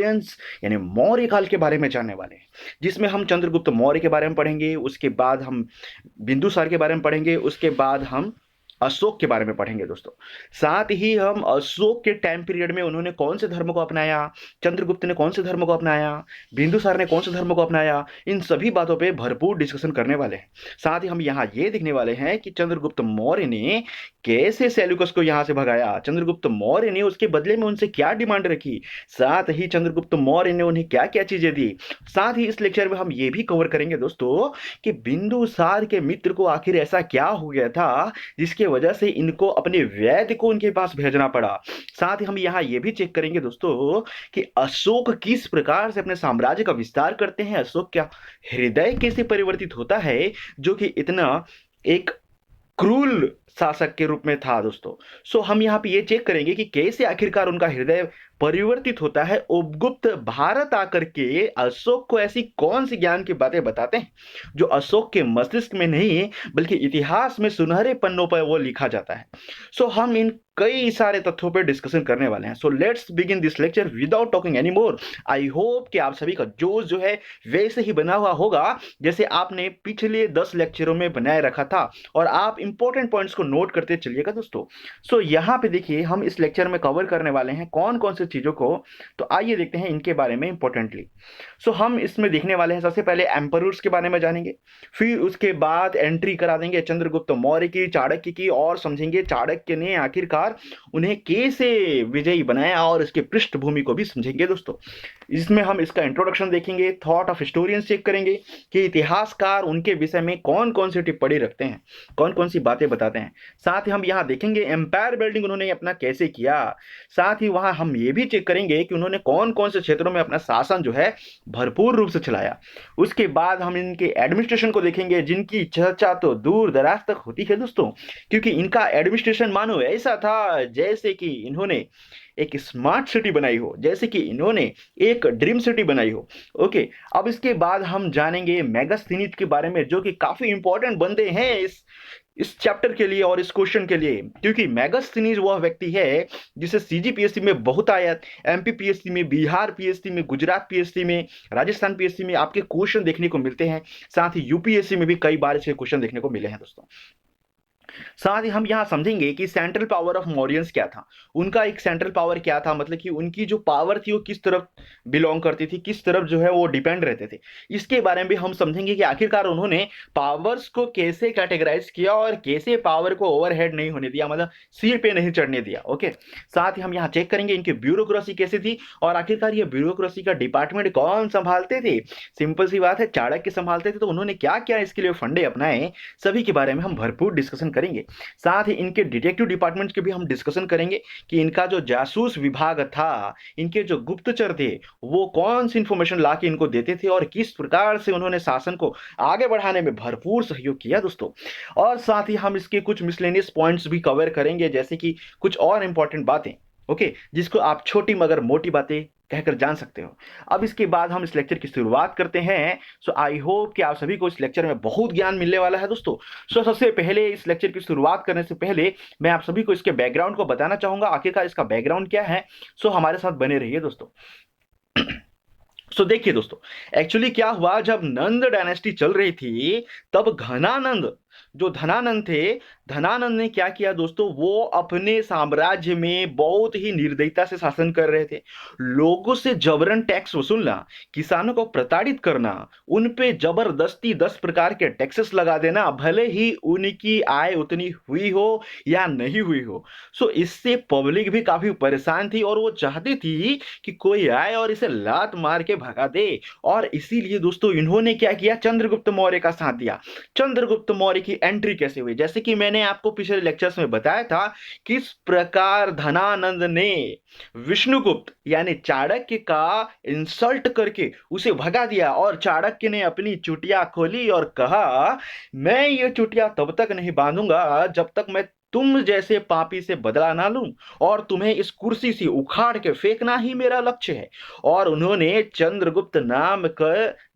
यानी मौर्य काल के बारे में जानने वाले हैं, जिसमें हम चंद्रगुप्त मौर्य के बारे में पढ़ेंगे, उसके बाद हम बिंदुसार के बारे में पढ़ेंगे, उसके बाद हम अशोक के बारे में पढ़ेंगे दोस्तों। साथ ही हम अशोक के टाइम पीरियड में उन्होंने कौन से धर्म को अपनाया, चंद्रगुप्त ने कौन से धर्म को अपनाया, बिंदुसार ने कौन से धर्म को अपनाया, इन सभी बातों पे भरपूर डिस्कशन करने वाले हैं। साथ ही हम यहाँ ये देखने वाले हैं कि चंद्रगुप्त मौर्य ने कैसे सेल्यूकस को यहाँ से भगाया, चंद्रगुप्त मौर्य ने उसके बदले में उनसे क्या डिमांड रखी, साथ ही चंद्रगुप्त मौर्य ने उन्हें क्या क्या चीजें दी। साथ ही इस लेक्चर में हम ये भी कवर करेंगे दोस्तों कि बिंदुसार के मित्र को आखिर ऐसा क्या हो गया था जिसके वजह से इनको अपने वैद्य को उनके पास भेजना पड़ा। साथ ही हम यहाँ ये भी चेक करेंगे दोस्तों कि अशोक किस प्रकार से अपने साम्राज्य का विस्तार करते हैं, अशोक क्या हृदय कैसे परिवर्तित होता है जो कि इतना एक क्रूर शासक के रूप में था दोस्तों। सो हम यहाँ पे ये चेक करेंगे कि कैसे आखिरकार उनका हृदय परिवर्तित होता है। उपगुप्त भारत आकर के अशोक को ऐसी कौन सी ज्ञान की बातें बताते हैं जो अशोक के मस्तिष्क में नहीं बल्कि इतिहास में सुनहरे पन्नों पर वो लिखा जाता है। सो हम इन कई सारे तथ्यों पर डिस्कशन करने वाले हैं। So let's begin this lecture without talking any more. I hope कि आप सभी का जोश जो है वैसे ही बना हुआ होगा जैसे आपने पिछले 10 लेक्चरों में बनाए रखा था, और आप इंपॉर्टेंट पॉइंट्स को नोट करते चलिएगा दोस्तों। सो यहाँ पे देखिए हम इस लेक्चर में कवर करने वाले हैं कौन कौन से चीजों को, तो आइए देखते हैं इनके बारे में इंपॉर्टेंटली। सो हम इसमें देखने वाले हैं सबसे पहले एम्परर्स के बारे में जानेंगे, फिर उसके बाद एंट्री करा देंगे चंद्रगुप्त मौर्य की, चाणक्य की, और समझेंगे चाणक्य ने आखिरकार उन्हें कैसे विजयी बनाया और इसके पृष्ठभूमि को भी समझेंगे दोस्तों। इसमें हम इसका इंट्रोडक्शन देखेंगे, थॉट ऑफ हिस्टोरियंस चेक करेंगे कि इतिहासकार उनके विषय में कौन कौन सी टिप्पणी रखते हैं, कौन कौन सी बातें बताते हैं। साथ ही हम यहाँ देखेंगे एम्पायर बिल्डिंग उन्होंने अपना कैसे किया। साथ ही वहां हम ये भी चेक करेंगे कि उन्होंने कौन कौन से क्षेत्रों में अपना शासन जो है भरपूर रूप से चलाया। उसके बाद हम इनके एडमिनिस्ट्रेशन को देखेंगे जिनकी चर्चा तो दूर दराज तक होती है दोस्तों, क्योंकि इनका एडमिनिस्ट्रेशन मानो ऐसा था जैसे कि इन्होंने एक स्मार्ट सिटी बनाई हो, जैसे कि इन्होंने एक ड्रीम सिटी बनाई हो। ओके, अब इसके बाद हम जानेंगे मेगास्थनीज के बारे में जो कि काफी इंपॉर्टेंट बंदे हैं इस चैप्टर के लिए और इस क्वेश्चन के लिए, क्योंकि मेगास्थनीज वह व्यक्ति है जिसे सीजीपीएससी में बहुत आया, एमपी पीएससी में, बिहार पीएससी में, गुजरात पीएससी में, राजस्थान पीएससी में आपके क्वेश्चन देखने को मिलते हैं। साथ ही यूपीएससी में भी कई बार ऐसे क्वेश्चन देखने को मिले हैं दोस्तों। साथ ही हम यहां समझेंगे कि सेंट्रल पावर ऑफ मौर्यंस क्या था, उनका एक सेंट्रल पावर क्या था, मतलब कि उनकी जो पावर थी वो किस तरफ बिलोंग करती थी, किस तरफ जो है वो डिपेंड रहते थे। इसके बारे में भी हम समझेंगे कि आखिरकार उन्होंने पावर्स को कैसे कैटेगराइज किया और कैसे पावर को ओवरहेड नहीं होने दिया, मतलब सिर पे नहीं चढ़ने दिया। ओके, साथ ही हम यहाँ चेक करेंगे इनकी ब्यूरोक्रेसी कैसी थी और आखिरकार ये ब्यूरोक्रेसी का डिपार्टमेंट कौन संभालते थे। सिंपल सी बात है, चाणक्य संभालते थे, तो उन्होंने क्या क्या इसके लिए फंडे अपनाए, सभी के बारे में हम भरपूर डिस्कशन करेंगे। साथ ही इनके डिटेक्टिव डिपार्टमेंट के भी हम डिस्कशन करेंगे कि इनका जो जासूस विभाग था, इनके जो गुप्तचर थे, वो कौन सी इंफॉर्मेशन ला के इनको देते थे और किस प्रकार से उन्होंने शासन को आगे बढ़ाने में भरपूर सहयोग किया दोस्तों। और साथ ही हम इसके कुछ मिसलेनियस पॉइंट्स भी कवर करेंगे, जैसे कि कुछ और इंपॉर्टेंट बातें, ओके, जिसको आप छोटी मगर मोटी बातें कहकर जान सकते हो। अब इसके बाद हम इस लेक्चर की शुरुआत करते हैं। सो आई होप कि आप सभी को इस लेक्चर में बहुत ज्ञान मिलने वाला है दोस्तों। सो सबसे पहले इस लेक्चर की शुरुआत करने से पहले मैं आप सभी को इसके बैकग्राउंड को बताना चाहूंगा, आखिरकार इसका बैकग्राउंड क्या है। सो हमारे साथ बने रहिए दोस्तों। सो देखिए दोस्तों, एक्चुअली क्या हुआ, जब नंद डायनेस्टी चल रही थी तब घनानंद जो धनानंद थे, धनानंद ने क्या किया दोस्तों, वो अपने साम्राज्य में बहुत ही निर्दयता से शासन कर रहे थे। लोगों से जबरन टैक्स वसूलना, किसानों को प्रताड़ित करना, उन पे जबरदस्ती 10 प्रकार के टैक्सेस लगा देना, भले ही उनकी आय उतनी हुई हो या नहीं हुई हो। सो इससे पब्लिक भी काफी परेशान थी और वो चाहती थी कि कोई आए और इसे लात मार के भगा दे। और इसीलिए दोस्तों इन्होंने क्या किया, चंद्रगुप्त मौर्य का साथ दिया। चंद्रगुप्त मौर्य की एंट्री कैसे हुई, जैसे कि मैंने आपको पिछले लेक्चर्स में बताया था किस प्रकार धनानंद ने विष्णुगुप्त यानी चाणक्य का इंसल्ट करके उसे भगा दिया, और चाणक्य ने अपनी चुटिया खोली और कहा मैं ये चुटिया तब तक नहीं बांधूंगा जब तक मैं तुम जैसे पापी से बदला ना लूं और तुम्हें इस कुर्सी से उखाड़ के फेंकना ही मेरा लक्ष्य है। और उन्होंने चंद्रगुप्त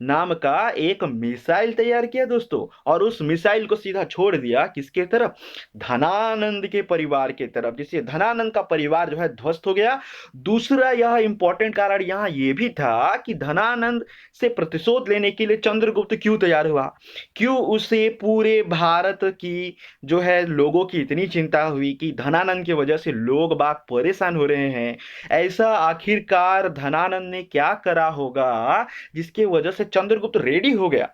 नाम का एक मिसाइल तैयार किया दोस्तों, और उस मिसाइल को सीधा छोड़ दिया किसके तरफ? धनानंद के परिवार के तरफ, जिससे धनानंद का परिवार जो है ध्वस्त हो गया। दूसरा यह इंपॉर्टेंट कारण यहां यह भी था कि धनानंद से प्रतिशोध लेने के लिए चंद्रगुप्त क्यों तैयार हुआ, क्यों उसे पूरे भारत की जो है लोगों की इतनी चिंता हुई कि धनानंद की वजह से लोग बाग परेशान हो रहे हैं। ऐसा आखिरकार धनानंद ने क्या करा होगा जिसके वजह से चंद्रगुप्त रेडी हो गया?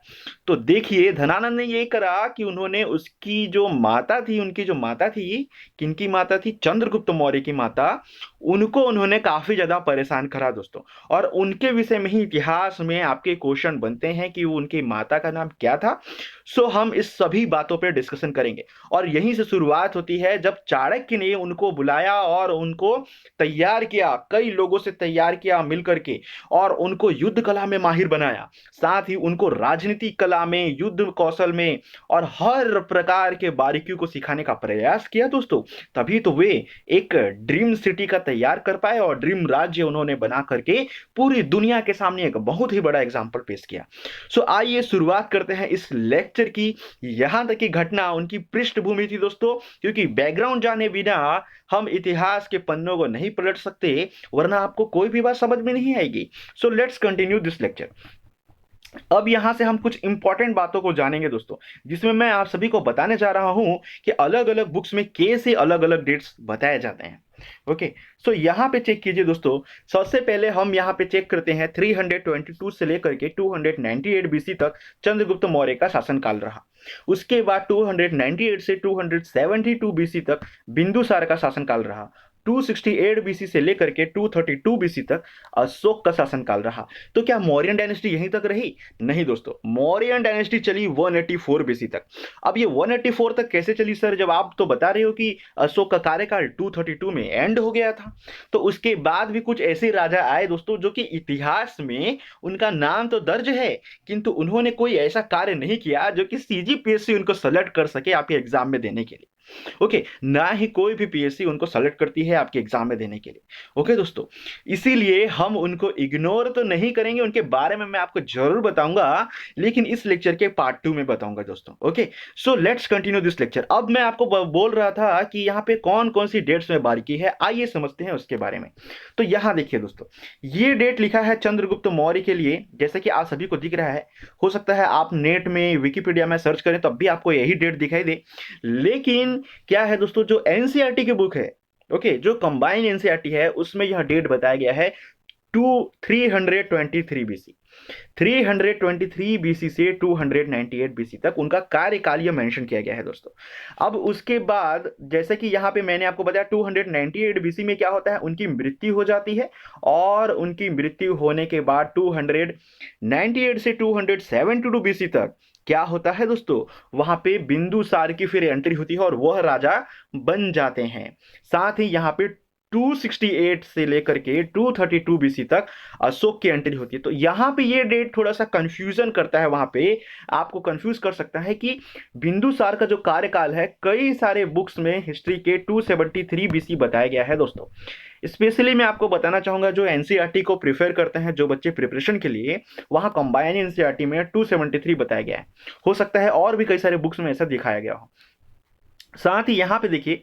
तो देखिए, धनानंद ने ये करा कि उन्होंने उसकी जो माता थी, उनकी जो माता थी, किनकी माता थी? चंद्रगुप्त मौर्य की माता। उनको उन्होंने काफी ज्यादा परेशान करा दोस्तों, और उनके विषय में ही इतिहास में आपके क्वेश्चन बनते हैं कि उनकी माता का नाम क्या था। सो हम इस सभी बातों पर डिस्कशन करेंगे, और यहीं से शुरुआत होती है जब चाणक्य ने उनको बुलाया और उनको तैयार किया, कई लोगों से तैयार किया मिलकर के, और उनको युद्ध कला में माहिर बनाया, साथ ही उनको राजनीतिक कला में, युद्ध कौशल में और हर प्रकार के बारीकियों को सिखाने का प्रयास किया दोस्तों। तभी तो वे एक ड्रीम सिटी का तैयार कर पाए और ड्रीम राज्य उन्होंने बना करके पूरी दुनिया के सामने एक बहुत ही बड़ा एग्जाम्पल पेश किया। सो आइए शुरुआत करते हैं इस लेक्चर की। यहां तक की घटना उनकी पृष्ठभूमि थी दोस्तों, क्योंकि बैकग्राउंड जाने बिना हम इतिहास के पन्नों को नहीं पलट सकते, वरना आपको कोई भी बात समझ में नहीं आएगी। So let's continue this lecture. अब यहां से हम कुछ इंपॉर्टेंट बातों को जानेंगे दोस्तों, जिसमें मैं आप सभी को बताने जा रहा हूं कि अलग अलग बुक्स में कैसे अलग अलग डेट्स बताए जाते हैं। ओके, सो यहां पे चेक कीजिए दोस्तों। सबसे पहले हम यहां पे चेक करते हैं 322 से लेकर के 298 बीसी तक चंद्रगुप्त मौर्य का शासनकाल रहा। उसके बाद 298 से 272 बीसी तक बिंदुसार का शासनकाल रहा। 268 बीसी से लेकर के 232 बीसी तक अशोक का शासनकाल रहा। तो क्या मौर्यन डायनेस्टी यहीं तक रही? नहीं दोस्तों, मौर्यन डायनेस्टी चली 184 बीसी तक। अब ये 184 तक कैसे चली सर, जब आप तो बता रहे हो कि अशोक का कार्यकाल 232 में एंड हो गया था? तो उसके बाद भी कुछ ऐसे राजा आए दोस्तों जो कि इतिहास में उनका नाम तो दर्ज है, किंतु उन्होंने कोई ऐसा कार्य नहीं किया जो कि सीजीपीएससी उनको सेलेक्ट कर सके आपके एग्जाम में देने के लिए। ओके, ना ही कोई भी पीएससी उनको सेलेक्ट करती है आपके एग्जाम में देने के लिए। ओके दोस्तों, इसीलिए हम उनको इग्नोर तो नहीं करेंगे, उनके बारे में मैं आपको जरूर बताऊंगा, लेकिन इस लेक्चर के पार्ट 2 में बताऊंगा दोस्तों। Okay, so let's continue this lecture. अब मैं आपको बोल रहा था कि यहाँ पे कौन कौन सी डेट्स में बारीकी है, आइए समझते हैं उसके बारे में। तो यहां देखिए दोस्तों, ये डेट लिखा है चंद्रगुप्त मौर्य के लिए, जैसे कि आप सभी को दिख रहा है। हो सकता है आप नेट में विकिपीडिया में सर्च करें तब भी आपको यही डेट दिखाई दे, लेकिन क्या है दोस्तों, जो एनसीईआरटी की बुक है, ओके, जो कंबाइन एनसीईआरटी है, उसमें यह डेट बताया गया है 323 बीसी। 323 बीसी से 298 बीसी तक उनका कार्यकाल यह मेंशन किया गया है दोस्तों। अब उसके बाद जैसे कि यहाँ पे मैंने आपको बताया 298 बीसी में क्या होता है, उनकी मृत्यु हो जाती है, और उनकी मृत्यु होने के बाद 298 से 272 बीसी तक क्या होता है दोस्तों, वहां पे बिंदुसार की फिर एंट्री होती है और वह राजा बन जाते हैं। साथ ही यहाँ पे 268 से लेकर के 232 बीसी तक अशोक की एंट्री होती है। तो यहाँ पे ये डेट थोड़ा सा कंफ्यूजन करता है, वहां पे आपको कंफ्यूज कर सकता है कि बिंदुसार का जो कार्यकाल है, कई सारे बुक्स में हिस्ट्री के 273 बीसी बताया गया है दोस्तों। स्पेशली मैं आपको बताना चाहूंगा, जो एनसीईआरटी को प्रिफर करते हैं जो बच्चे प्रिपरेशन के लिए, वहां कंबाइन एनसीईआरटी में 273 बताया गया है। हो सकता है और भी कई सारे बुक्स में ऐसा दिखाया गया हो। साथ ही यहाँ पे देखिए,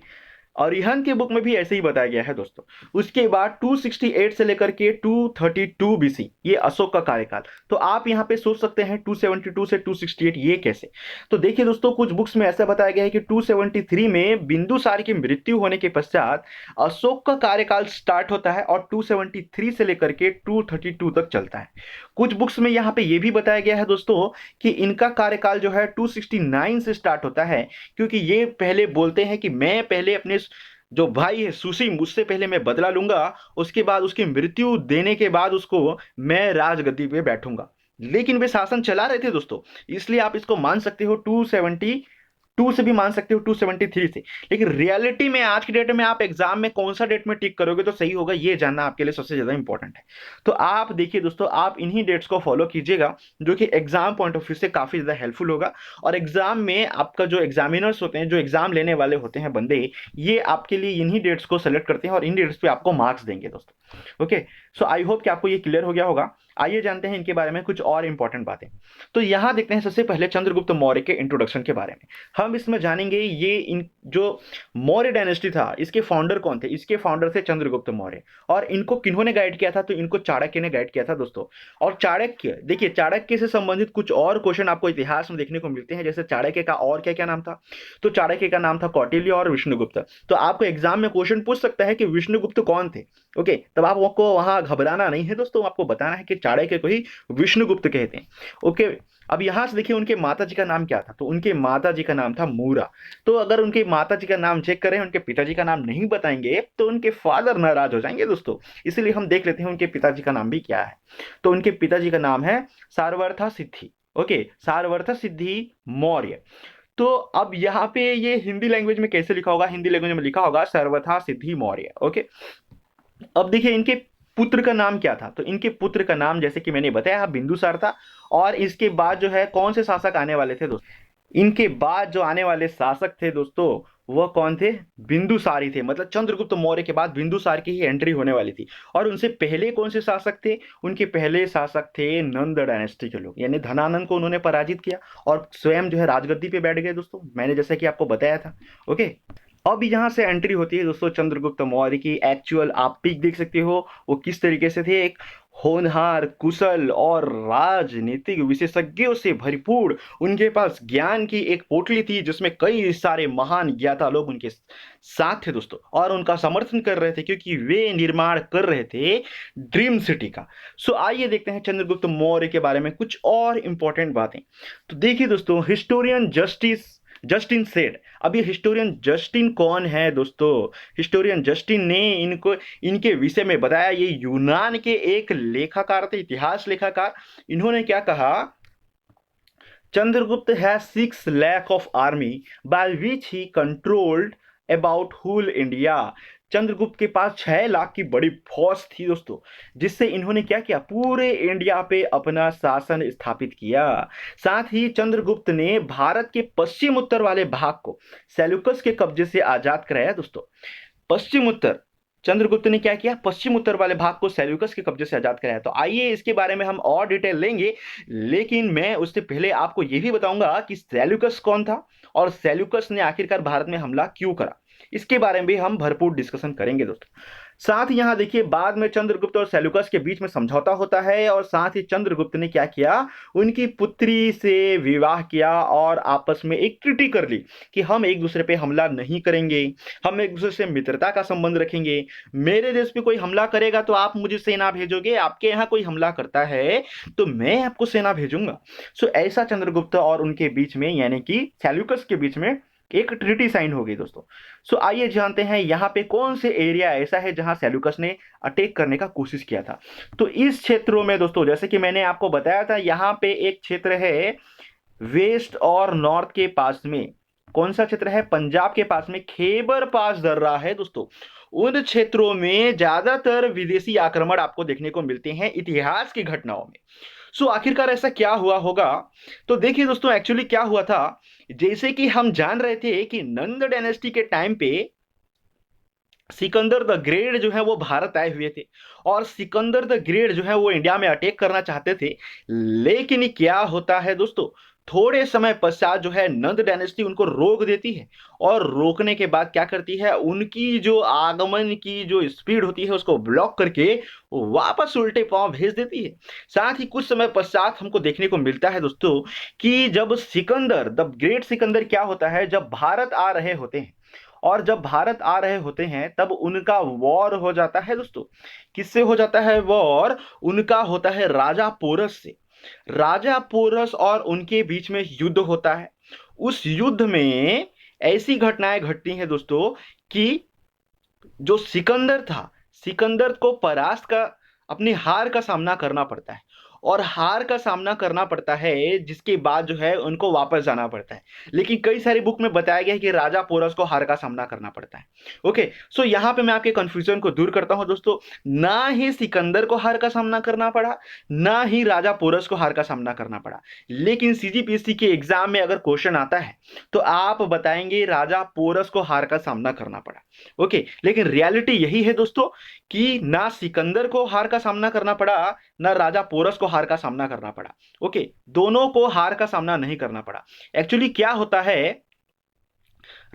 अरिहंत के बुक में भी ऐसे ही बताया गया है दोस्तों। उसके बाद 268 से लेकर के 232 बीसी, ये अशोक का कार्यकाल। तो आप यहाँ पे सोच सकते हैं 272 से 268 ये कैसे? तो देखिए दोस्तों, कुछ बुक्स में ऐसा बताया गया है कि 273 में बिंदुसार की मृत्यु होने के पश्चात अशोक का कार्यकाल स्टार्ट होता है और 273 से लेकर के 232 तक चलता है। कुछ बुक्स में यहाँ पे ये भी बताया गया है दोस्तों कि इनका कार्यकाल जो है 269 से स्टार्ट होता है, क्योंकि ये पहले बोलते हैं कि मैं पहले अपने जो भाई है सुसी, मुझसे पहले मैं बदला लूंगा, उसके बाद उसकी मृत्यु देने के बाद उसको मैं राजगद्दी पे बैठूंगा। लेकिन वे शासन चला रहे थे दोस्तों, इसलिए आप इसको मान सकते हो 2 से भी मान सकते हो, 273 से। लेकिन रियलिटी में आज की डेट में आप एग्जाम में कौन सा डेट में टिक करोगे तो सही होगा, ये जानना आपके लिए सबसे ज्यादा इंपॉर्टेंट है। तो आप देखिए दोस्तों, आप इन्हीं डेट्स को फॉलो कीजिएगा, जो कि एग्जाम पॉइंट ऑफ व्यू से काफी ज्यादा हेल्पफुल होगा। और एग्जाम में आपका जो एग्जामिनर्स होते हैं, जो एग्जाम लेने वाले होते हैं बंदे, ये आपके लिए इन्हीं डेट्स को सेलेक्ट करते हैं और इन डेट्स पे आपको मार्क्स देंगे दोस्तों। ओके, सो आई होप कि आपको ये क्लियर हो गया होगा। आइए जानते हैं इनके बारे में कुछ और इंपॉर्टेंट बातें। तो यहां देखते हैं सबसे पहले चंद्रगुप्त मौर्य के इंट्रोडक्शन के बारे में। हम इसमें जानेंगे ये इन जो मौर्य डायनेस्टी था, इसके फाउंडर कौन थे। इसके फाउंडर थे चंद्रगुप्त मौर्य। और इनको किन्होंने गाइड किया था, तो इनको चाणक्य ने गाइड किया था दोस्तों। और चाणक्य, देखिए चाणक्य से संबंधित कुछ और क्वेश्चन आपको इतिहास में देखने को मिलते हैं। जैसे चाणक्य का और क्या क्या नाम था, तो चाणक्य का नाम था कौटिल्य और विष्णुगुप्त। तो आपको एग्जाम में क्वेश्चन पूछ सकता है कि विष्णुगुप्त कौन थे। ओके, तब आपको वहां घबराना नहीं है दोस्तों, आपको बताना है कि चाणक्य को ही विष्णुगुप्त कहते हैं। ओके, अब यहां से देखिए उनके माता जी का नाम क्या था, तो उनके माता जी का नाम था मूरा। तो अगर उनके माता जी का नाम चेक करें, उनके पिताजी का नाम नहीं बताएंगे तो उनके फादर नाराज हो जाएंगे दोस्तों। इसलिए हम देख लेते हैं उनके पिताजी का नाम भी क्या है। तो उनके पिताजी का नाम है सारवर्था सिद्धि। ओके, सारवर्था सिद्धि मौर्य। तो अब यहाँ पे ये हिंदी लैंग्वेज में कैसे लिखा होगा, हिंदी लैंग्वेज में लिखा होगा सर्वथा सिद्धि मौर्य। ओके, अब देखिए इनके पुत्र का नाम क्या था, तो इनके पुत्र का नाम जैसे कि मैंने बताया बिंदुसार था। और इसके बाद जो है कौन से शासक आने वाले थे दोस्तों, इनके बाद जो आने वाले शासक थे दोस्तों, वह कौन थे, बिंदुसारी थे। मतलब चंद्रगुप्त मौर्य के बाद बिंदुसार की ही एंट्री होने वाली थी। और उनसे पहले कौन से शासक थे, उनके पहले शासक थे नंद डायनेस्टी के लोग, यानी धनानंद को उन्होंने पराजित किया और स्वयं जो है राजगद्दी पे बैठ गए दोस्तों, मैंने जैसा कि आपको बताया था। ओके, अब यहां से एंट्री होती है दोस्तों चंद्रगुप्त मौर्य की। एक्चुअल आप पिक देख सकते हो वो किस तरीके से थे। एक होनहार, कुशल और राजनीतिक विशेषज्ञों से भरपूर उनके पास ज्ञान की एक पोटली थी, जिसमें कई सारे महान ज्ञाता लोग उनके साथ थे दोस्तों, और उनका समर्थन कर रहे थे, क्योंकि वे निर्माण कर रहे थे ड्रीम सिटी का। सो आइए देखते हैं चंद्रगुप्त मौर्य के बारे में कुछ और इंपॉर्टेंट बातें। तो देखिए दोस्तों, हिस्टोरियन जस्टिन सेड। अब ये हिस्टोरियन जस्टिन कौन है दोस्तों, हिस्टोरियन जस्टिन ने इनको इनके विषय में बताया। ये यूनान के एक लेखाकार थे, इतिहास लेखाकार। इन्होंने क्या कहा, Chandragupta has 6 lakh of army by which he controlled about whole India. Chandragupta के पास 6 लाख की बड़ी फौज थी दोस्तों, जिससे इन्होंने क्या किया, पूरे इंडिया पे अपना शासन स्थापित किया। साथ ही चंद्रगुप्त ने भारत के पश्चिम उत्तर वाले भाग को सेल्यूकस के कब्जे से आजाद कराया दोस्तों। पश्चिम उत्तर, चंद्रगुप्त ने क्या किया, पश्चिम उत्तर वाले भाग को सेल्यूकस के कब्जे से आजाद कराया। तो आइए इसके बारे में हम और डिटेल लेंगे, लेकिन मैं उससे पहले आपको यह भी बताऊंगा कि सेल्यूकस कौन था और सेल्यूकस ने आखिरकार भारत में हमला क्यों करा। इसके बारे में भी हम भरपूर डिस्कशन करेंगे दोस्तों। साथ ही यहां देखिए, बाद में चंद्रगुप्त और सेल्यूकस के बीच में समझौता होता है, और साथ ही चंद्रगुप्त ने क्या किया, उनकी पुत्री से विवाह किया और आपस में एक ट्रीटी कर ली कि हम एक दूसरे पे हमला नहीं करेंगे, हम एक दूसरे से मित्रता का संबंध रखेंगे। मेरे देश पे कोई हमला करेगा तो आप मुझे सेना भेजोगे, आपके यहाँ कोई हमला करता है तो मैं आपको सेना भेजूंगा। सो ऐसा चंद्रगुप्त और उनके बीच में, यानी कि सेल्यूकस के बीच में एक ट्रीटी साइन हो गई दोस्तों। सो आइए जानते हैं यहाँ पे कौन से एरिया ऐसा है जहां सेल्यूकस ने अटैक करने का कोशिश किया था। तो इस क्षेत्रों में दोस्तों, जैसे कि मैंने आपको बताया था, यहाँ पे एक क्षेत्र है वेस्ट और नॉर्थ के पास में। कौन सा क्षेत्र है, पंजाब के पास में खैबर पास दर्रा है दोस्तों। उन क्षेत्रों में ज्यादातर विदेशी आक्रमण आपको देखने को मिलते हैं इतिहास की घटनाओं में। सो आखिरकार ऐसा क्या हुआ होगा, तो देखिए दोस्तों, एक्चुअली क्या हुआ था, जैसे कि हम जान रहे थे कि नंद डायनेस्टी के टाइम पे सिकंदर द ग्रेट जो है वो भारत आए हुए थे, और सिकंदर द ग्रेट जो है वो इंडिया में अटैक करना चाहते थे। लेकिन क्या होता है दोस्तों, थोड़े समय पश्चात जो है नंद डायनेस्टी उनको रोक देती है, और रोकने के बाद क्या करती है, उनकी जो आगमन की जो स्पीड होती है उसको ब्लॉक करके वापस उल्टे पांव भेज देती है। साथ ही कुछ समय पश्चात हमको देखने को मिलता है दोस्तों कि जब सिकंदर द ग्रेट सिकंदर क्या होता है, जब भारत आ रहे होते हैं, और जब भारत आ रहे होते हैं तब उनका वॉर हो जाता है दोस्तों। किससे हो जाता है वॉर, उनका होता है राजा पोरस से। राजा पोरस और उनके बीच में युद्ध होता है। उस युद्ध में ऐसी घटनाएं घटती हैं दोस्तों कि जो सिकंदर था, सिकंदर को परास्त का, अपनी हार का सामना करना पड़ता है। और हार का सामना करना पड़ता है, जिसके बाद जो है उनको वापस जाना पड़ता है। लेकिन कई सारी बुक में बताया गया है कि राजा पोरस को हार का सामना करना पड़ता है। ओके, सो यहाँ पे मैं आपके कंफ्यूजन को दूर करता हूं दोस्तों। ना ही सिकंदर को हार का सामना करना पड़ा, ना ही राजा पोरस को हार का सामना करना पड़ा। लेकिन सीजीपीएससी के एग्जाम में अगर क्वेश्चन आता है तो आप बताएंगे राजा पोरस को हार का सामना करना पड़ा। ओके, लेकिन रियलिटी यही है दोस्तों कि ना सिकंदर को हार का सामना करना पड़ा, ना राजा पोरस को हार का सामना करना पड़ा। ओके, दोनों को हार का सामना नहीं करना पड़ा। एक्चुअली क्या होता है,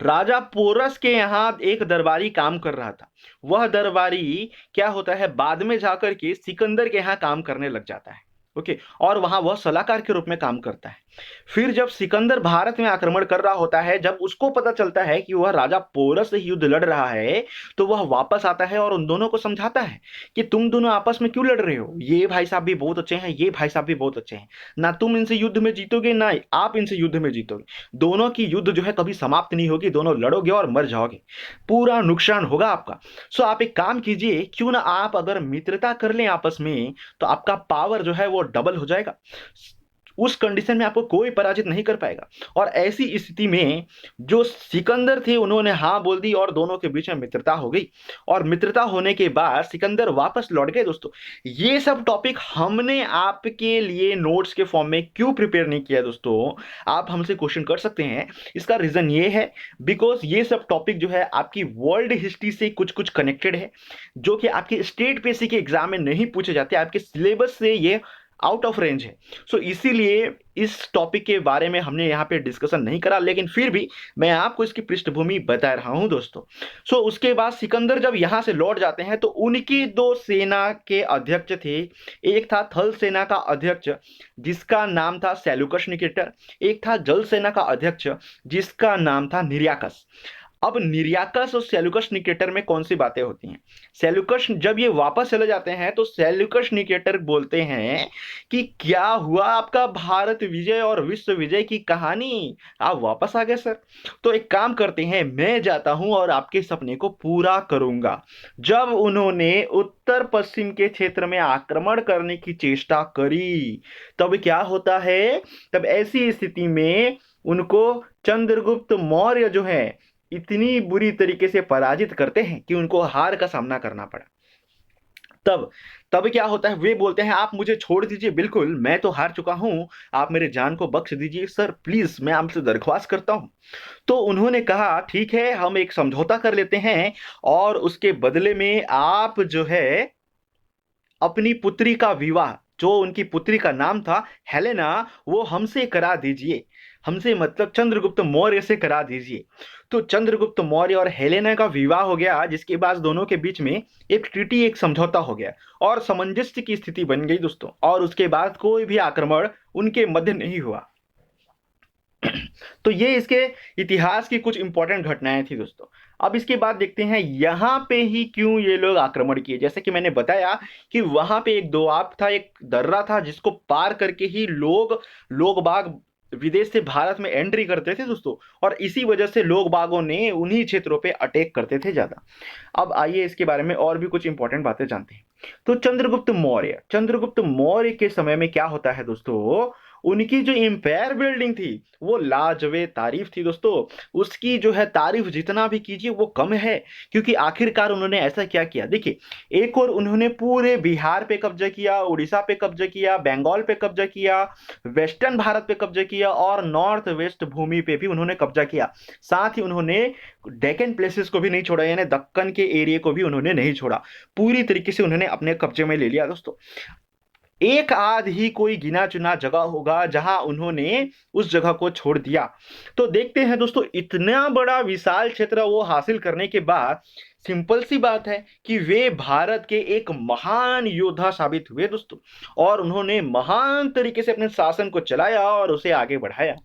राजा पोरस के यहां एक दरबारी काम कर रहा था। वह दरबारी क्या होता है, बाद में जाकर के सिकंदर के यहां काम करने लग जाता है। ओके, और वहां वह सलाहकार के रूप में काम करता है। फिर जब सिकंदर भारत में आक्रमण कर रहा होता है, जब उसको पता चलता है कि वह राजा पोरस से युद्ध लड़ रहा है, तो वह वापस आता है और उन दोनों को समझाता है कि तुम दोनों आपस में क्यों लड़ रहे हो, ये भाई साहब भी बहुत अच्छे हैं, ये भाई साहब भी बहुत अच्छे हैं, ना तुम इनसे युद्ध में जीतोगे ना आप इनसे युद्ध में जीतोगे। दोनों की युद्ध जो है कभी समाप्त नहीं होगी, दोनों लड़ोगे और मर जाओगे, पूरा नुकसान होगा आपका। सो आप एक काम कीजिए, क्यों ना आप अगर मित्रता कर लें आपस में, तो आपका पावर जो है वो डबल हो जाएगा। उस कंडीशन में आपको कोई पराजित नहीं कर पाएगा। और ऐसी स्थिति में जो सिकंदर थे उन्होंने हाँ बोल दी और दोनों के बीच में मित्रता हो गई। और मित्रता होने के बाद सिकंदर वापस लौट गए दोस्तों। ये सब टॉपिक हमने आपके लिए नोट्स के फॉर्म में क्यों प्रिपेयर नहीं किया दोस्तों, आप हमसे क्वेश्चन कर सकते हैं। इसका रीजन ये है बिकॉज ये सब टॉपिक जो है आपकी वर्ल्ड हिस्ट्री से कुछ कुछ कनेक्टेड है, जो कि आपके स्टेट पीएससी के एग्जाम में नहीं पूछे जाते, आपके सिलेबस से ये आउट ऑफ रेंज है। सो इसीलिए इस टॉपिक के बारे में हमने यहाँ पे डिस्कशन नहीं करा, लेकिन फिर भी मैं आपको इसकी पृष्ठभूमि बता रहा हूं दोस्तों। सो उसके बाद सिकंदर जब यहाँ से लौट जाते हैं तो उनकी दो सेना के अध्यक्ष थे। एक था थल सेना का अध्यक्ष जिसका नाम था सेल्यूकस निकेटर, एक था जल सेना का अध्यक्ष जिसका नाम था निर्याकस। अब निर्याकस और सेल्यूकस निकेटर में कौन सी बातें होती हैं, सेल्यूकस जब ये वापस चले जाते हैं तो सेल्यूकस निकेटर बोलते हैं कि क्या हुआ आपका भारत विजय और विश्व विजय की कहानी, आप वापस आ गए सर। तो एक काम करते हैं, मैं जाता हूं और आपके सपने को पूरा करूंगा। जब उन्होंने उत्तर पश्चिम के क्षेत्र में आक्रमण करने की चेष्टा करी, तब क्या होता है, तब ऐसी स्थिति में उनको चंद्रगुप्त मौर्य जो है इतनी बुरी तरीके से पराजित करते हैं कि उनको हार का सामना करना पड़ा। तब तब क्या होता है, वे बोलते हैं आप मुझे छोड़ दीजिए, बिल्कुल मैं तो हार चुका हूं, आप मेरे जान को बख्श दीजिए सर, प्लीज मैं आपसे दरख्वास्त करता हूं। तो उन्होंने कहा ठीक है, हम एक समझौता कर लेते हैं और उसके बदले में आप जो है अपनी पुत्री का विवाह, जो उनकी पुत्री का नाम था हेलेना, वो हमसे करा दीजिए, हमसे मतलब चंद्रगुप्त मौर्य से करा दीजिए। तो चंद्रगुप्त मौर्य और हेलेना का विवाह हो गया, जिसके बाद दोनों के बीच में एक ट्रीटी, एक समझौता हो गया और सामंजस्य की स्थिति बन गई दोस्तों। और उसके बाद कोई भी आक्रमण उनके मध्य नहीं हुआ। तो ये इसके इतिहास की कुछ इंपॉर्टेंट घटनाएं थी दोस्तों। अब इसके बाद देखते हैं यहाँ पे ही क्यों ये लोग आक्रमण किए। जैसे कि मैंने बताया कि वहां पे एक दोआब था, एक दर्रा था, जिसको पार करके ही लोग बाग विदेश से भारत में एंट्री करते थे दोस्तों। और इसी वजह से लोग बागों ने उन्हीं क्षेत्रों पे अटैक करते थे ज्यादा। अब आइए इसके बारे में और भी कुछ इंपॉर्टेंट बातें जानते हैं। तो चंद्रगुप्त मौर्य के समय में क्या होता है दोस्तों, उनकी जो एम्पायर बिल्डिंग थी वो लाजवाब तारीफ थी दोस्तों। उसकी जो है तारीफ जितना भी कीजिए वो कम है, क्योंकि आखिरकार उन्होंने ऐसा क्या किया। देखिए, एक और उन्होंने पूरे बिहार पे कब्जा किया, उड़ीसा पे कब्जा किया, बंगाल पे कब्जा किया, वेस्टर्न भारत पे कब्जा किया और नॉर्थ वेस्ट भूमि पे भी उन्होंने कब्जा किया। साथ ही उन्होंने डेक्कन प्लेसेस को भी नहीं छोड़ा, यानी दक्कन के एरिया को भी उन्होंने नहीं छोड़ा, पूरी तरीके से उन्होंने अपने कब्जे में ले लिया दोस्तों। एक आध ही कोई गिना चुना जगह होगा जहां उन्होंने उस जगह को छोड़ दिया। तो देखते हैं दोस्तों, इतना बड़ा विशाल क्षेत्र वो हासिल करने के बाद सिंपल सी बात है कि वे भारत के एक महान योद्धा साबित हुए दोस्तों। और उन्होंने महान तरीके से अपने शासन को चलाया और उसे आगे बढ़ाया।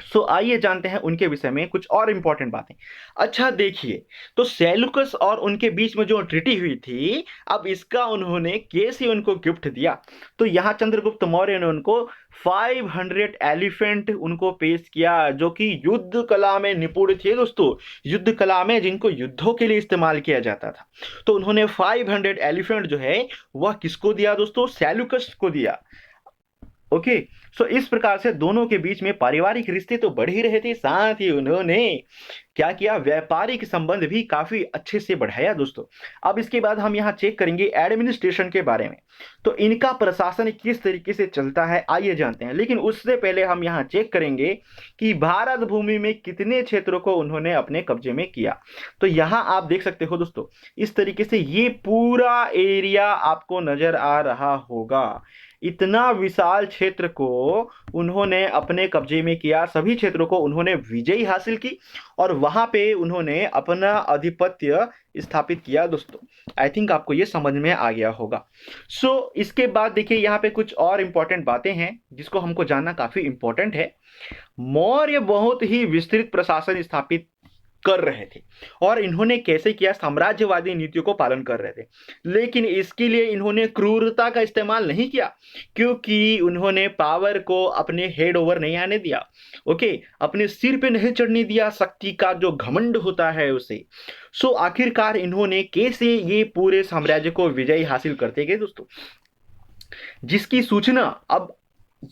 सो आइए जानते हैं उनके विषय में कुछ और इंपॉर्टेंट बातें। अच्छा देखिए, तो सेल्यूकस और उनके बीच में जो ट्रीटी हुई थी, अब इसका उन्होंने कैसे उनको गिफ्ट दिया। तो यहाँ चंद्रगुप्त मौर्य ने उनको 500 एलिफेंट उनको पेश किया, जो कि युद्ध कला में निपुण थे दोस्तों, युद्ध कला में जिनको युद्धों के लिए इस्तेमाल किया जाता था। तो उन्होंने 500 एलिफेंट जो है वह किसको दिया दोस्तों, सेल्यूकस को दिया। ओके। सो इस प्रकार से दोनों के बीच में पारिवारिक रिश्ते तो बढ़ ही रहे थे, साथ ही उन्होंने क्या किया, व्यापारिक संबंध भी काफी अच्छे से बढ़ाया दोस्तों। अब इसके बाद हम यहाँ चेक करेंगे एडमिनिस्ट्रेशन के बारे में। तो इनका प्रशासन किस तरीके से चलता है आइए जानते हैं, लेकिन उससे पहले हम यहाँ चेक करेंगे कि भारत भूमि में कितने क्षेत्रों को उन्होंने अपने कब्जे में किया। तो यहाँ आप देख सकते हो दोस्तों, इस तरीके से ये पूरा एरिया आपको नजर आ रहा होगा। इतना विशाल क्षेत्र को उन्होंने अपने कब्जे में किया, सभी क्षेत्रों को उन्होंने विजय हासिल की और वहां पे उन्होंने अपना आधिपत्य स्थापित किया दोस्तों। आई थिंक आपको ये समझ में आ गया होगा। इसके बाद देखिए यहाँ पे कुछ और इंपॉर्टेंट बातें हैं जिसको हमको जानना काफी इंपॉर्टेंट है। मौर्य बहुत ही विस्तृत प्रशासन स्थापित कर रहे थे और इन्होंने कैसे किया, साम्राज्यवादी नीतियों को पालन कर रहे थे, लेकिन इसके लिए इन्होंने क्रूरता का इस्तेमाल नहीं किया, क्योंकि उन्होंने पावर को अपने हेड ओवर नहीं आने दिया। ओके, अपने सिर पे नहीं चढ़ने दिया, शक्ति का जो घमंड होता है उसे। आखिरकार इन्होंने कैसे ये पूरे साम्राज्य को विजय हासिल करते गए दोस्तों, जिसकी सूचना, अब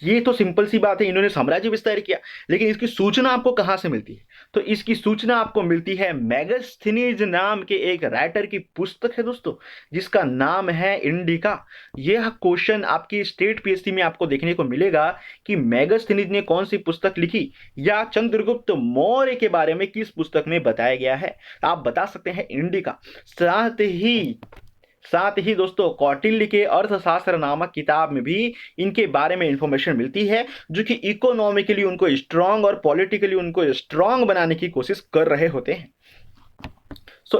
ये तो सिंपल सी बात है, इन्होंने साम्राज्य विस्तार किया, लेकिन इसकी सूचना आपको कहां से मिलती है, तो इसकी सूचना आपको मिलती है मेगास्थनीज नाम के एक राइटर की पुस्तक है दोस्तों, जिसका नाम है इंडिका। यह क्वेश्चन आपकी स्टेट पीएससी में आपको देखने को मिलेगा कि मेगास्थनीज ने कौन सी पुस्तक लिखी या चंद्रगुप्त मौर्य के बारे में किस पुस्तक में बताया गया है। आप बता सकते हैं इंडिका। साथ ही दोस्तों कौटिल्य के अर्थशास्त्र नामक किताब में भी इनके बारे में इंफॉर्मेशन मिलती है, जो कि इकोनॉमिकली उनको स्ट्रांग और पॉलिटिकली उनको स्ट्रांग बनाने की कोशिश कर रहे होते हैं।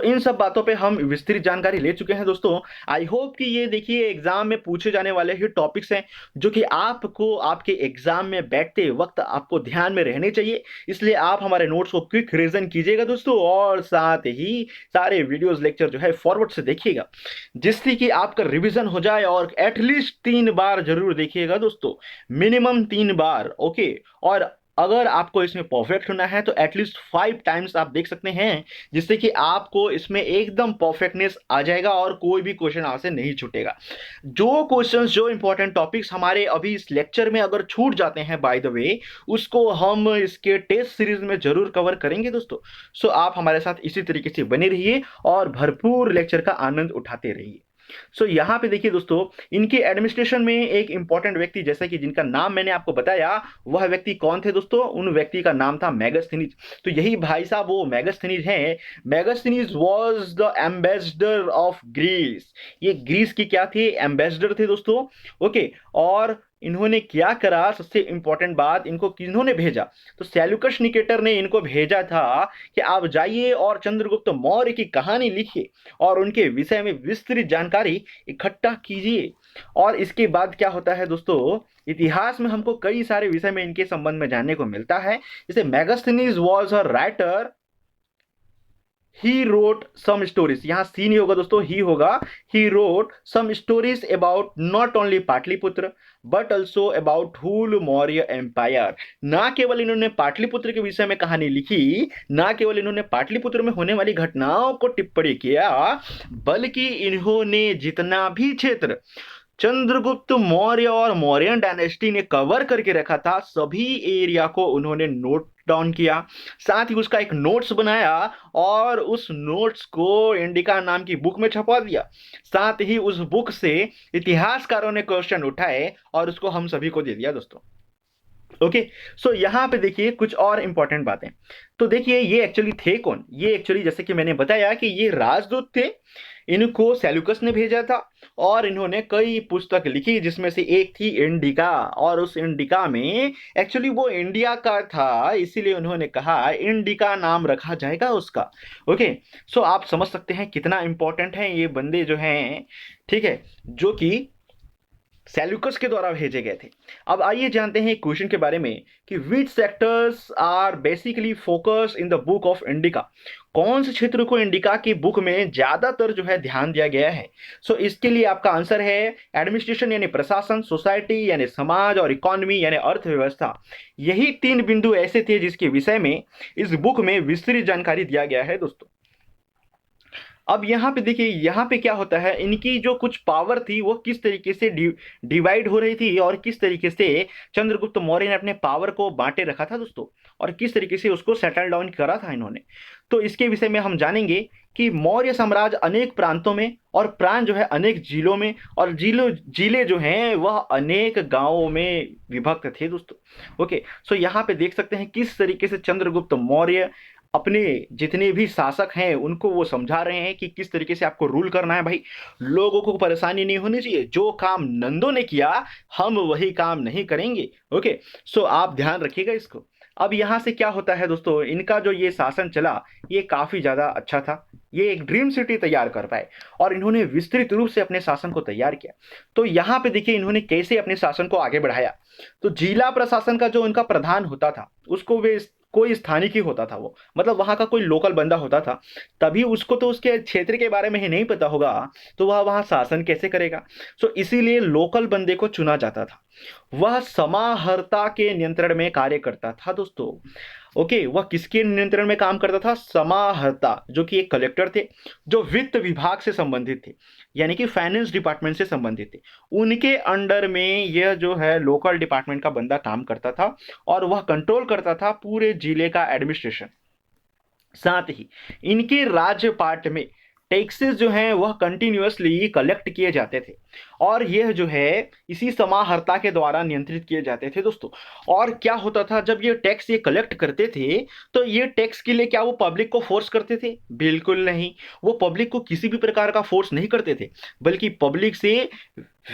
इन सब बातों पे हम विस्तृत जानकारी ले चुके हैं दोस्तों। आई होप कि ये देखिए एग्जाम में पूछे जाने वाले ही टॉपिक्स हैं जो कि आपको आपके एग्जाम में बैठते वक्त आपको ध्यान में रहने चाहिए। इसलिए आप हमारे नोट्स को क्विक रिवीजन कीजिएगा दोस्तों, और साथ ही सारे वीडियोस लेक्चर जो है फॉरवर्ड से देखिएगा, जिससे कि आपका रिवीजन हो जाए। और एटलीस्ट 3 बार जरूर देखिएगा दोस्तों, मिनिमम 3 बार। ओके, और अगर आपको इसमें परफेक्ट होना है तो एटलीस्ट 5 टाइम्स आप देख सकते हैं, जिससे कि आपको इसमें एकदम परफेक्टनेस आ जाएगा और कोई भी क्वेश्चन आपसे नहीं छूटेगा। जो क्वेश्चंस, जो इंपॉर्टेंट टॉपिक्स हमारे अभी इस लेक्चर में अगर छूट जाते हैं बाय द वे, उसको हम इसके टेस्ट सीरीज में जरूर कवर करेंगे दोस्तों। आप हमारे साथ इसी तरीके से बने रहिए और भरपूर लेक्चर का आनंद उठाते रहिए। यहाँ पे देखिए दोस्तों, इनके एडमिनिस्ट्रेशन में एक इंपॉर्टेंट व्यक्ति, जैसे कि जिनका नाम मैंने आपको बताया, वह व्यक्ति कौन थे दोस्तों, उन व्यक्ति का नाम था मेगास्थनीज। तो यही भाई साहब वो मेगास्थनीज हैं। Megasthenes was the ambassador of Greece. ये ग्रीस की क्या थे, एम्बेसडर थे दोस्तों। ओके, और इन्होंने क्या करा, सबसे इंपॉर्टेंट बात, इनको किन्होंने भेजा, तो सेल्यूकस निकेटर ने इनको भेजा था कि आप जाइए और चंद्रगुप्त मौर्य की कहानी लिखिए और उनके विषय में विस्तृत जानकारी इकट्ठा कीजिए। और इसके बाद क्या होता है दोस्तों, इतिहास में हमको कई सारे विषय में इनके संबंध में जानने को मिलता है। जैसे Megasthenes was a writer, he wrote some stories, यहाँ सी नहीं होगा दोस्तों, ही होगा। He wrote some stories about not only Pataliputra but also about whole Maurya empire. ना केवल इन्होंने पाटलिपुत्र के विषय में कहानी लिखी, ना केवल इन्होंने पाटलिपुत्र में होने वाली घटनाओं को टिप्पणी किया, बल्कि इन्होंने जितना भी क्षेत्र चंद्रगुप्त मौर्य और मौर्यन डायनेस्टी ने कवर करके रखा था, सभी एरिया को उन्होंने नोट डाउन किया, साथ ही उसका एक नोट्स बनाया और उस नोट्स को इंडिका नाम की बुक में छपवा दिया। साथ ही उस बुक से इतिहासकारों ने क्वेश्चन उठाए और उसको हम सभी को दे दिया दोस्तों। ओके, यहाँ पे देखिए कुछ और इंपॉर्टेंट बातें। तो देखिए ये एक्चुअली थे कौन, ये एक्चुअली जैसे कि मैंने बताया कि ये राजदूत थे, इनको सेल्यूकस ने भेजा था और इन्होंने कई पुस्तक लिखी, जिसमें से एक थी इंडिका। और उस इंडिका में एक्चुअली वो इंडिया का था, इसीलिए उन्होंने कहा इंडिका नाम रखा जाएगा उसका। ओके, आप समझ सकते हैं कितना इंपॉर्टेंट है ये बंदे जो हैं, ठीक है, जो कि सेल्यूकस के द्वारा भेजे गए थे। अब आइए जानते हैं क्वेश्चन के बारे में कि which sectors are basically focus in the book of Indica. कौन से क्षेत्र को इंडिका की बुक में ज्यादातर जो है ध्यान दिया गया है। सो इसके लिए आपका आंसर है एडमिनिस्ट्रेशन यानी प्रशासन, सोसाइटी यानी समाज, और इकोनॉमी यानी अर्थव्यवस्था। यही 3 बिंदु ऐसे थे जिसके विषय में इस बुक में विस्तृत जानकारी दिया गया है दोस्तों। अब यहाँ पे देखिए, यहाँ पे क्या होता है, इनकी जो कुछ पावर थी वो किस तरीके से डिवाइड हो रही थी और किस तरीके से चंद्रगुप्त मौर्य ने अपने पावर को बांटे रखा था दोस्तों, और किस तरीके से उसको सेटल डाउन करा था इन्होंने। तो इसके विषय में हम जानेंगे कि मौर्य साम्राज्य अनेक प्रांतों में और प्रांत जो है अनेक जिलों में, और जिले जो हैं वह अनेक गांवों में विभक्त थे दोस्तों। ओके, सो यहाँ पे देख सकते हैं किस तरीके से चंद्रगुप्त मौर्य अपने जितने भी शासक हैं उनको वो समझा रहे हैं कि किस तरीके से आपको रूल करना है। भाई, लोगों को परेशानी नहीं होनी चाहिए, जो काम नंदों ने किया हम वही काम नहीं करेंगे। ओके, सो आप ध्यान रखिएगा इसको। अब यहाँ से क्या होता है दोस्तों, इनका जो ये शासन चला ये काफी ज्यादा अच्छा था। ये एक ड्रीम सिटी तैयार कर पाए और इन्होंने विस्तृत रूप से अपने शासन को तैयार किया। तो यहाँ पे देखिए इन्होंने कैसे अपने शासन को आगे बढ़ाया। तो जिला प्रशासन का जो इनका प्रधान होता था उसको वे कोई स्थानिक ही होता था, वो मतलब वहां का कोई लोकल बंदा होता था, तभी उसको तो उसके क्षेत्र के बारे में ही नहीं पता होगा तो वह वहां शासन कैसे करेगा। सो इसीलिए लोकल बंदे को चुना जाता था। वह समाहर्ता के नियंत्रण में कार्य करता था दोस्तों। ओके, वह किसके नियंत्रण में काम करता था? समाहर्ता, जो कि एक कलेक्टर थे जो वित्त विभाग से संबंधित थे, यानी कि फाइनेंस डिपार्टमेंट से संबंधित थे। उनके अंडर में यह जो है लोकल डिपार्टमेंट का बंदा काम करता था और वह कंट्रोल करता था पूरे जिले का एडमिनिस्ट्रेशन। साथ ही इनके राज्यपाट में टैक्सेस जो हैं वह कंटिन्यूअसली कलेक्ट किए जाते थे और यह जो है इसी समाहर्ता के द्वारा नियंत्रित किए जाते थे दोस्तों। और क्या होता था, जब ये टैक्स ये कलेक्ट करते थे तो ये टैक्स के लिए क्या वो पब्लिक को फोर्स करते थे? बिल्कुल नहीं, वो पब्लिक को किसी भी प्रकार का फोर्स नहीं करते थे, बल्कि पब्लिक से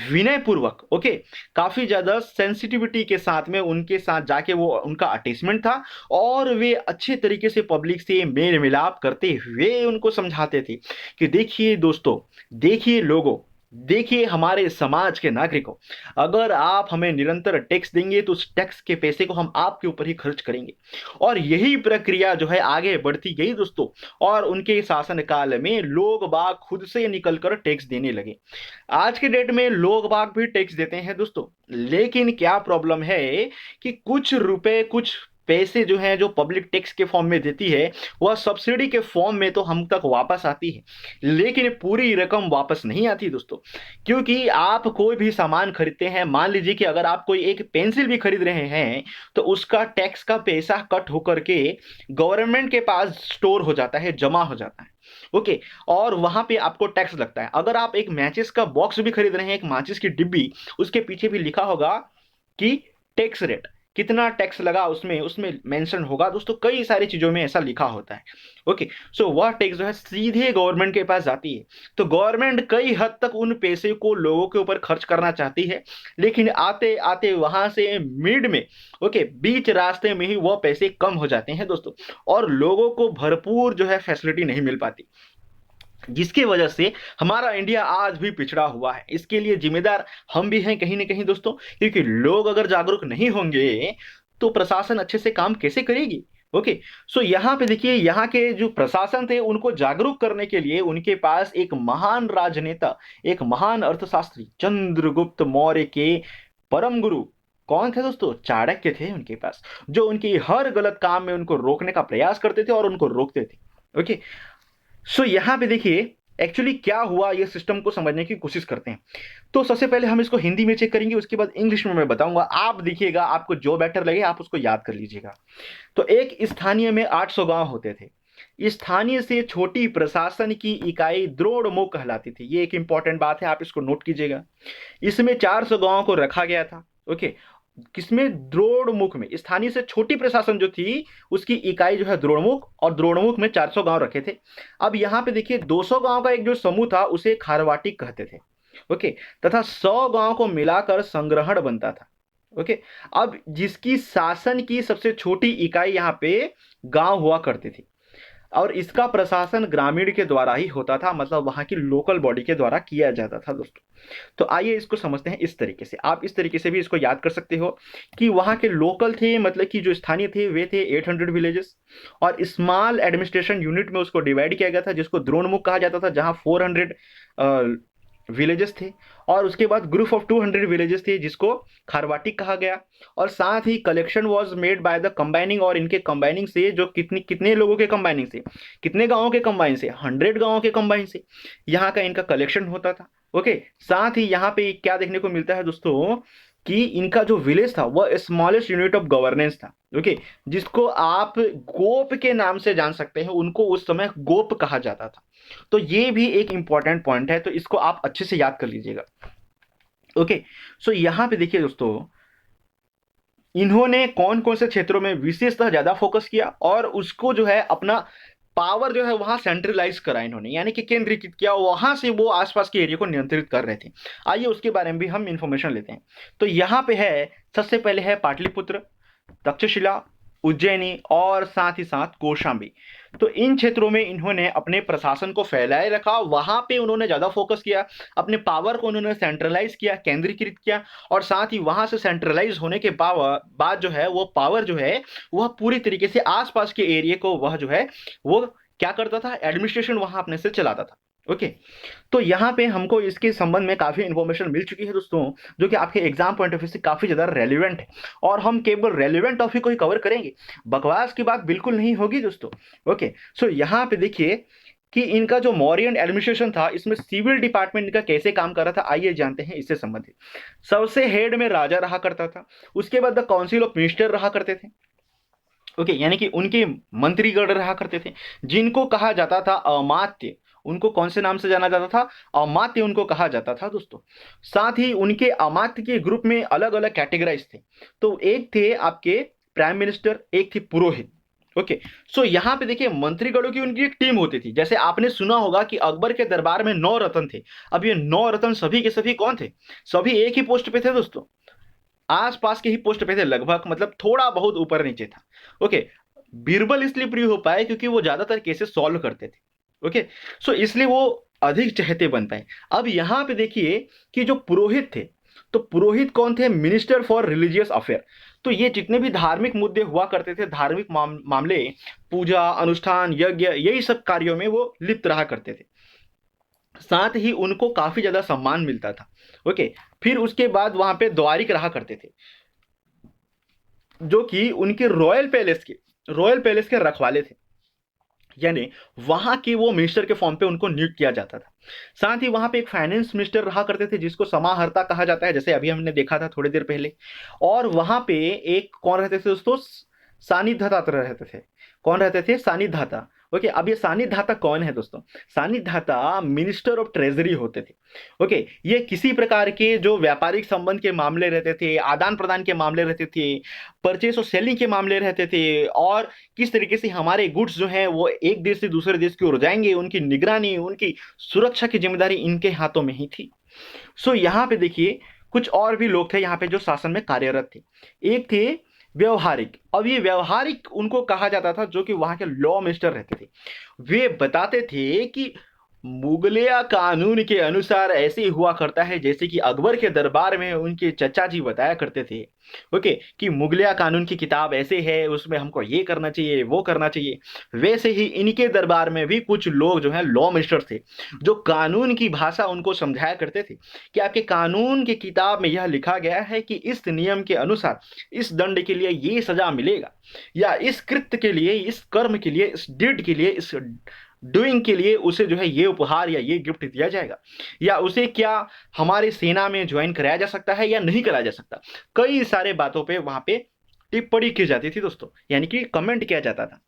विनय पूर्वक, ओके, काफी ज्यादा सेंसिटिविटी के साथ में उनके साथ जाके वो उनका अटैचमेंट था और वे अच्छे तरीके से पब्लिक से मेल मिलाप करते हुए उनको समझाते थे कि देखिए दोस्तों, देखिए लोगों, देखिए हमारे समाज के नागरिकों, अगर आप हमें निरंतर टैक्स देंगे तो उस टैक्स के पैसे को हम आपके ऊपर ही खर्च करेंगे। और यही प्रक्रिया जो है आगे बढ़ती गई दोस्तों, और उनके शासन काल में लोग बाग खुद से निकलकर टैक्स देने लगे। आज के डेट में लोग बाग भी टैक्स देते हैं दोस्तों, लेकिन क्या प्रॉब्लम है कि कुछ रुपए, कुछ पैसे जो हैं जो पब्लिक टैक्स के फॉर्म में देती है वह सब्सिडी के फॉर्म में तो हम तक वापस आती है, लेकिन पूरी रकम वापस नहीं आती दोस्तों। क्योंकि आप कोई भी सामान खरीदते हैं, मान लीजिए कि अगर आप कोई एक पेंसिल भी खरीद रहे हैं तो उसका टैक्स का पैसा कट होकर के गवर्नमेंट के पास स्टोर हो जाता है, जमा हो जाता है। ओके, और वहां पे आपको टैक्स लगता है। अगर आप एक मैचिस का बॉक्स भी खरीद रहे हैं, एक माचिस की डिब्बी, उसके पीछे भी लिखा होगा कि टैक्स रेट कितना टैक्स लगा, उसमें उसमें मेंशन होगा दोस्तों। कई सारी चीजों में ऐसा लिखा होता है। ओके, सो वह टैक्स जो है सीधे गवर्नमेंट के पास जाती है। तो गवर्नमेंट कई हद तक उन पैसे को लोगों के ऊपर खर्च करना चाहती है, लेकिन आते आते वहां से मिड में, ओके, बीच रास्ते में ही वह पैसे कम हो जाते हैं दोस्तों, और लोगों को भरपूर जो है फैसिलिटी नहीं मिल पाती, जिसकी वजह से हमारा इंडिया आज भी पिछड़ा हुआ है। इसके लिए जिम्मेदार हम भी हैं कहीं ना कहीं दोस्तों, क्योंकि लोग अगर जागरूक नहीं होंगे तो प्रशासन अच्छे से काम कैसे करेगी। ओके, सो यहाँ पे देखिए, यहाँ के जो प्रशासन थे उनको जागरूक करने के लिए उनके पास एक महान राजनेता, एक महान अर्थशास्त्री चंद्रगुप्त मौर्य के परम गुरु कौन थे दोस्तों? चाणक्य थे उनके पास, जो उनकी हर गलत काम में उनको रोकने का प्रयास करते थे और उनको रोकते थे। ओके, सो यहाँ पे देखिए एक्चुअली क्या हुआ, ये सिस्टम को समझने की कोशिश करते हैं। तो सबसे पहले हम इसको हिंदी में चेक करेंगे, उसके बाद इंग्लिश में मैं बताऊंगा। आप देखिएगा, आपको जो बेटर लगे आप उसको याद कर लीजिएगा। तो एक स्थानीय में 800 गांव होते थे। स्थानीय से छोटी प्रशासन की इकाई द्रोणमुख कहलाती थी। ये एक इंपॉर्टेंट बात है, आप इसको नोट कीजिएगा। इसमें 400 गांवों को रखा गया था। ओके, किसमें? द्रोणमुख में। स्थानीय से छोटी प्रशासन जो थी उसकी इकाई जो है द्रोणमुख, और द्रोणमुख में 400 गांव रखे थे। अब यहाँ पे देखिए 200 गांव का एक जो समूह था उसे खारवाटी कहते थे। ओके, तथा 100 गांव को मिलाकर संग्रहण बनता था। ओके, अब जिसकी शासन की सबसे छोटी इकाई यहाँ पे गांव हुआ करती थी। और इसका प्रशासन ग्रामीण के द्वारा ही होता था, मतलब वहाँ की लोकल बॉडी के द्वारा किया जाता था दोस्तों। तो आइए इसको समझते हैं इस तरीके से। आप इस तरीके से भी इसको याद कर सकते हो कि वहाँ के लोकल थे, मतलब कि जो स्थानीय थे वे थे 800 विलेजेस, और स्मॉल एडमिनिस्ट्रेशन यूनिट में उसको डिवाइड किया गया था जिसको द्रोणमुख कहा जाता था, जहाँ 400 विलेजेस थे। और उसके बाद ग्रुप ऑफ 200 विलेजेस थे जिसको खारवाटिक कहा गया। और साथ ही collection was made by the combining, और इनके कंबाइनिंग से जो कितने लोगों के कंबाइनिंग से, कितने गांवों के कंबाइन से, 100 गांवों के कंबाइन से यहाँ का इनका कलेक्शन होता था। ओके, साथ ही यहाँ पे क्या देखने को मिलता है दोस्तों कि इनका जो विलेज था वह स्मॉलेस्ट यूनिट ऑफ गवर्नेंस था। ओके, जिसको आप गोप के नाम से जान सकते हैं, उनको उस समय गोप कहा जाता था। तो ये भी एक इंपॉर्टेंट पॉइंट है, तो इसको आप अच्छे से याद कर लीजिएगा। ओके, सो यहां पे देखिए दोस्तों, इन्होंने कौन कौन से क्षेत्रों में विशेषतः ज्यादा फोकस किया और उसको जो है अपना पावर जो है वहां सेंट्रलाइज करा इन्होंने, यानी कि केंद्रीकृत किया, वहां से वो आसपास के एरिया को नियंत्रित कर रहे थे। आइए उसके बारे में भी हम इंफॉर्मेशन लेते हैं। तो यहाँ पे है, सबसे पहले है पाटलिपुत्र, तक्षशिला, उज्जैनी और साथ ही साथ कौशाम्बी। तो इन क्षेत्रों में इन्होंने अपने प्रशासन को फैलाए रखा, वहां पे उन्होंने ज्यादा फोकस किया, अपने पावर को उन्होंने सेंट्रलाइज किया, केंद्रीकृत किया। और साथ ही वहां से सेंट्रलाइज होने के बाद जो है वो पावर जो है वह पूरी तरीके से आसपास के एरिया को वह जो है वो क्या करता था, एडमिनिस्ट्रेशन वहां अपने से चलाता था। ओके, तो यहाँ पे हमको इसके संबंध में काफी इंफॉर्मेशन मिल चुकी है दोस्तों, जो कि आपके एग्जाम पॉइंट ऑफ व्यू से काफी ज्यादा रेलिवेंट है। और हम केवल रेलिवेंट टॉपिक को ही कवर करेंगे, बकवास की बात बिल्कुल नहीं होगी दोस्तों। ओके, सो यहाँ पे देखिए कि इनका जो मौर्यन एडमिनिस्ट्रेशन था, इसमें सिविल डिपार्टमेंट इनका कैसे काम कर रहा था, आइए जानते हैं इससे संबंधित। सबसे हेड में राजा रहा करता था, उसके बाद द काउंसिल ऑफ मिनिस्टर रहा करते थे। ओके, यानी कि उनके मंत्रीगण रहा करते थे जिनको कहा जाता था अमात्य। उनको कौन से नाम से जाना जाता था, अमात्य उनको कहा जाता था दोस्तों। साथ ही उनके अमात्य के ग्रुप में अलग अलग कैटेगराइज थे। तो एक थे आपके प्राइम मिनिस्टर, एक थे पुरोहित। ओके, सो यहाँ पे देखिए मंत्रीगणों की उनकी एक टीम होती थी। जैसे आपने सुना होगा कि अकबर के दरबार में 9 रत्न थे। अब ये 9 रत्न सभी के सभी कौन थे, सभी एक ही पोस्ट पे थे दोस्तों, आसपास के ही पोस्ट पे थे लगभग, मतलब थोड़ा बहुत ऊपर नीचे था। ओके, बीरबल इसलिए प्रिय हो पाए क्योंकि वो ज्यादातर केसेस सॉल्व करते थे। ओके, सो इसलिए वो अधिक चहेते बन पाए। अब यहां पे देखिए कि जो पुरोहित थे, तो पुरोहित कौन थे, मिनिस्टर फॉर रिलीजियस अफेयर। तो ये जितने भी धार्मिक मुद्दे हुआ करते थे, धार्मिक मामले, पूजा अनुष्ठान यज्ञ, यही सब कार्यों में वो लिप्त रहा करते थे। साथ ही उनको काफी ज्यादा सम्मान मिलता था। ओके, फिर उसके बाद वहां पे द्वारिक रहा करते थे, जो कि उनके रॉयल पैलेस के रखवाले थे, यानी वहां के वो मिनिस्टर के फॉर्म पे उनको नियुक्त किया जाता था। साथ ही वहां पे एक फाइनेंस मिनिस्टर रहा करते थे जिसको समाहर्ता कहा जाता है, जैसे अभी हमने देखा था थोड़ी देर पहले। और वहां पे एक कौन रहते थे दोस्तों, सानिध्याता रहते थे। कौन रहते थे, सानिध्याता। ओके, अब ये सानिध्याता कौन है दोस्तों, सानिध्याता मिनिस्टर ऑफ ट्रेजरी होते थे। ओके, ये किसी प्रकार के जो व्यापारिक संबंध के मामले रहते थे, आदान प्रदान के मामले रहते थे, परचेस और सेलिंग के मामले रहते थे, और किस तरीके से हमारे गुड्स जो हैं वो एक देश से दूसरे देश की ओर जाएंगे, उनकी निगरानी, उनकी सुरक्षा की जिम्मेदारी इनके हाथों में ही थी। सो यहाँ पे देखिए कुछ और भी लोग थे यहाँ पे जो शासन में कार्यरत थे। एक थे व्यवहारिक। अब ये व्यवहारिक उनको कहा जाता था, जो कि वहां के लॉ मिनिस्टर रहते थे। वे बताते थे कि मुगलिया कानून के अनुसार ऐसे हुआ करता है जैसे कि अकबर के दरबार में उनके चचा जी बताया करते थे। ओके, कि मुगलिया कानून की किताब ऐसे है, उसमें हमको ये करना चाहिए, वो करना चाहिए। वैसे ही इनके दरबार में भी कुछ लोग जो हैं लॉ मिनिस्टर थे, जो कानून की भाषा उनको समझाया करते थे कि आपके कानून की किताब में यह लिखा गया है कि इस नियम के अनुसार इस दंड के लिए ये सजा मिलेगा, या इस कृत्य के लिए, इस कर्म के लिए, इस डिड के लिए, इस डूइंग के लिए उसे जो है ये उपहार या ये गिफ्ट दिया जाएगा, या उसे क्या हमारे सेना में ज्वाइन कराया जा सकता है या नहीं कराया जा सकता। कई सारे बातों पे वहां पे टिप्पणी की जाती थी दोस्तों, यानी कि कमेंट किया जाता था।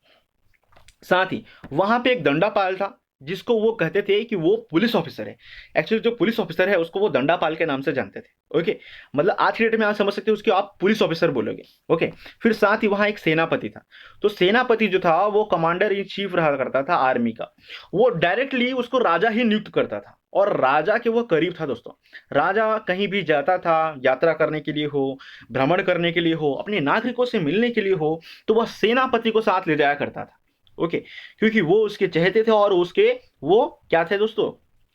साथ ही वहां पे एक दंडापाल था जिसको वो कहते थे कि वो पुलिस ऑफिसर है। एक्चुअली जो पुलिस ऑफिसर है उसको वो दंडापाल के नाम से जानते थे। ओके, मतलब आज की डेट में आप समझ सकते हो उसको आप पुलिस ऑफिसर बोलोगे। ओके, फिर साथ ही वहां एक सेनापति था। तो सेनापति जो था वो कमांडर इन चीफ रहा करता था आर्मी का। वो डायरेक्टली उसको राजा ही नियुक्त करता था, और राजा के वो करीब था दोस्तों। राजा कहीं भी जाता था, यात्रा करने के लिए हो, भ्रमण करने के लिए हो, अपने नागरिकों से मिलने के लिए हो, तो वह सेनापति को साथ ले जाया करता था। ओके, क्योंकि वो उसके चहेते थे और उसके वो क्या थे दोस्तों,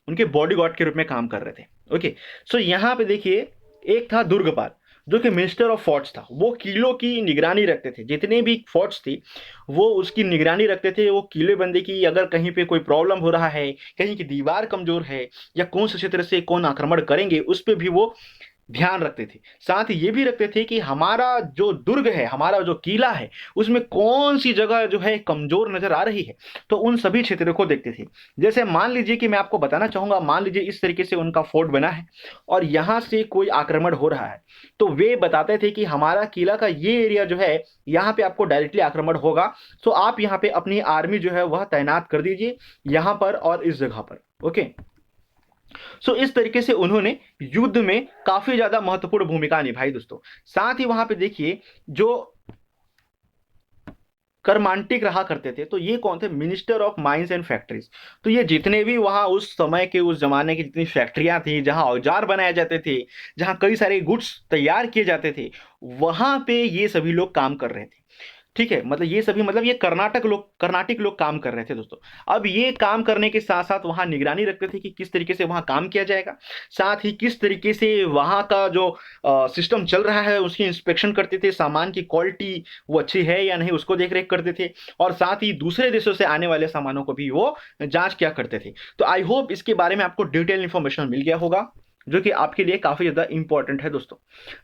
उनके बॉडीगार्ड के रूप में काम कर रहे थे। ओके, सो यहाँ पे देखिए, एक था दुर्गपाल जो कि मिनिस्टर ऑफ फोर्ट्स था। वो किलों की निगरानी रखते थे, जितने भी फोर्ट्स थी वो उसकी निगरानी रखते थे। वो किले बंदी की अगर कहीं पे कोई प्रॉब्लम हो रहा है, कहीं की दीवार कमजोर है, या कौन से क्षेत्र से कौन आक्रमण करेंगे, उस पर भी वो ध्यान रखते थे। साथ ही ये भी रखते थे कि हमारा जो दुर्ग है, हमारा जो किला है, उसमें कौन सी जगह जो है कमजोर नजर आ रही है, तो उन सभी क्षेत्रों को देखते थे। जैसे मान लीजिए कि मैं आपको बताना चाहूंगा, मान लीजिए इस तरीके से उनका फोर्ट बना है और यहां से कोई आक्रमण हो रहा है, तो वे बताते थे कि हमारा किला का ये एरिया जो है, यहाँ पे आपको डायरेक्टली आक्रमण होगा, तो आप यहाँ पे अपनी आर्मी जो है वह तैनात कर दीजिए यहाँ पर और इस जगह पर। ओके, सो इस तरीके से उन्होंने युद्ध में काफी ज्यादा महत्वपूर्ण भूमिका निभाई दोस्तों। साथ ही वहां पे देखिए, जो कर्मांटिक रहा करते थे, तो ये कौन थे, minister of mines and factories. तो ये जितने भी वहां उस समय के, उस जमाने की जितनी फैक्ट्रियां थी, जहां औजार बनाए जाते थे, जहां कई सारे गुड्स तैयार किए जाते थे, वहां पे ये सभी लोग काम कर रहे थे। ठीक है, मतलब ये सभी, मतलब ये कर्नाटक लोग काम कर रहे थे दोस्तों। अब ये काम करने के साथ साथ वहां निगरानी रखते थे कि किस तरीके से वहां काम किया जाएगा, साथ ही किस तरीके से वहां का जो सिस्टम चल रहा है उसकी इंस्पेक्शन करते थे, सामान की क्वालिटी वो अच्छी है या नहीं उसको देख रेख करते थे, और साथ ही दूसरे देशों से आने वाले सामानों को भी वो जांच किया करते थे। तो आई होप इसके बारे में आपको डिटेल इंफॉर्मेशन मिल गया होगा, जो कि आपके लिए काफी ज्यादा इंपॉर्टेंट है दोस्तों।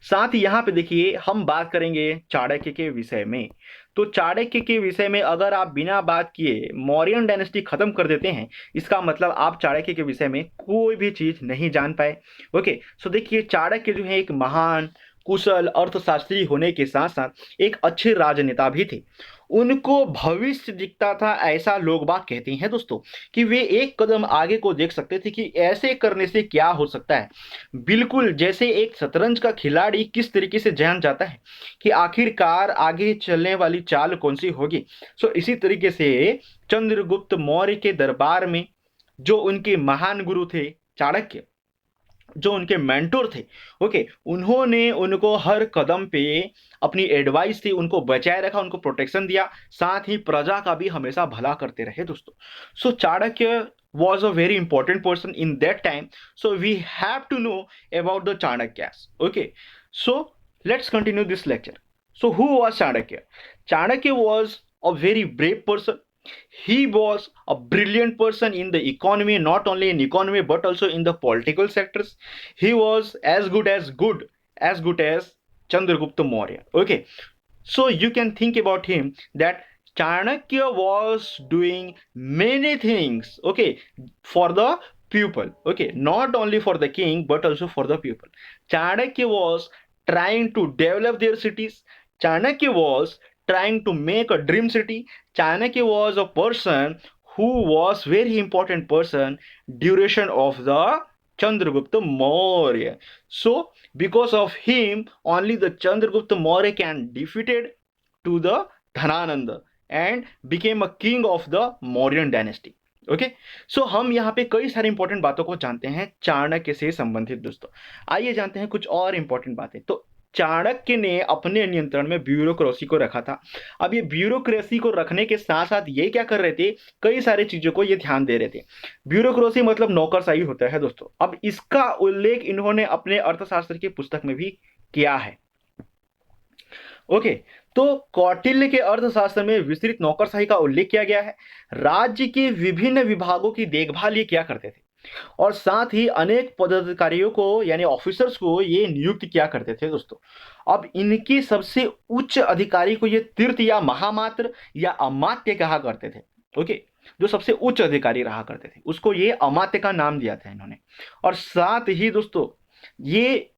साथ ही यहाँ पे देखिए, हम बात करेंगे चाणक्य के विषय में। तो चाणक्य के विषय में अगर आप बिना बात किए मौर्यन डायनेस्टी खत्म कर देते हैं, इसका मतलब आप चाणक्य के विषय में कोई भी चीज नहीं जान पाए। ओके, सो देखिए, चाणक्य जो है एक महान कुशल अर्थशास्त्री होने के साथ साथ एक अच्छे राजनेता भी थे। उनको भविष्य दिखता था, ऐसा लोग बात कहते हैं दोस्तों, कि वे एक कदम आगे को देख सकते थे कि ऐसे करने से क्या हो सकता है। बिल्कुल जैसे एक शतरंज का खिलाड़ी किस तरीके से जान जाता है कि आखिरकार आगे चलने वाली चाल कौन सी होगी, सो इसी तरीके से चंद्रगुप्त मौर्य के दरबार में जो उनके महान गुरु थे चाणक्य, जो उनके मेंटोर थे, ओके, उन्होंने उनको हर कदम पे अपनी एडवाइस थी, उनको बचाए रखा, उनको प्रोटेक्शन दिया, साथ ही प्रजा का भी हमेशा भला करते रहे दोस्तों। सो Chanakya was a very important person in that time, so we have to know about the Chanakyas. Okay, so let's continue this lecture. So who was Chanakya? Chanakya was a very brave person. He was a brilliant person in the economy, not only in economy but also in the political sectors. He was as good as Chandragupta Maurya. Okay, so you can think about him that Chanakya was doing many things, okay, for the people, okay, not only for the king but also for the people. Chanakya was trying to develop their cities. Chanakya was trying to make a dream city. Chanakya was a person who was very important person duration of the Chandragupta Maurya. So because of him, only the Chandragupta Maurya can defeated to the Dhanananda and became a king of the Mauryan dynasty. Okay, so हम यहाँ पे कई सारी important बातों को जानते हैं चाणक्य से संबंधित दोस्तों। आइए जानते हैं कुछ और इंपॉर्टेंट बातें। तो चाणक्य ने अपने नियंत्रण में ब्यूरोक्रेसी को रखा था। अब ये ब्यूरोक्रेसी को रखने के साथ साथ ये क्या कर रहे थे, कई सारी चीजों को ये ध्यान दे रहे थे। ब्यूरोक्रेसी मतलब नौकरशाही होता है दोस्तों। अब इसका उल्लेख इन्होंने अपने अर्थशास्त्र की पुस्तक में भी किया है। ओके, तो कौटिल्य के अर्थशास्त्र में विस्तृत नौकरशाही का उल्लेख किया गया है। राज्य के विभिन्न विभागों की देखभाल ये किया करते थे, और साथ ही अनेक पदाधिकारियों को यानी ऑफिसर्स को ये नियुक्त किया करते थे दोस्तों। अब इनके सबसे उच्च अधिकारी को ये तीर्थ या महामात्र या अमात्य कहा करते थे। ओके, जो सबसे उच्च अधिकारी रहा करते थे उसको ये अमात्य का नाम दिया था इन्होंने। और साथ ही दोस्तों, ये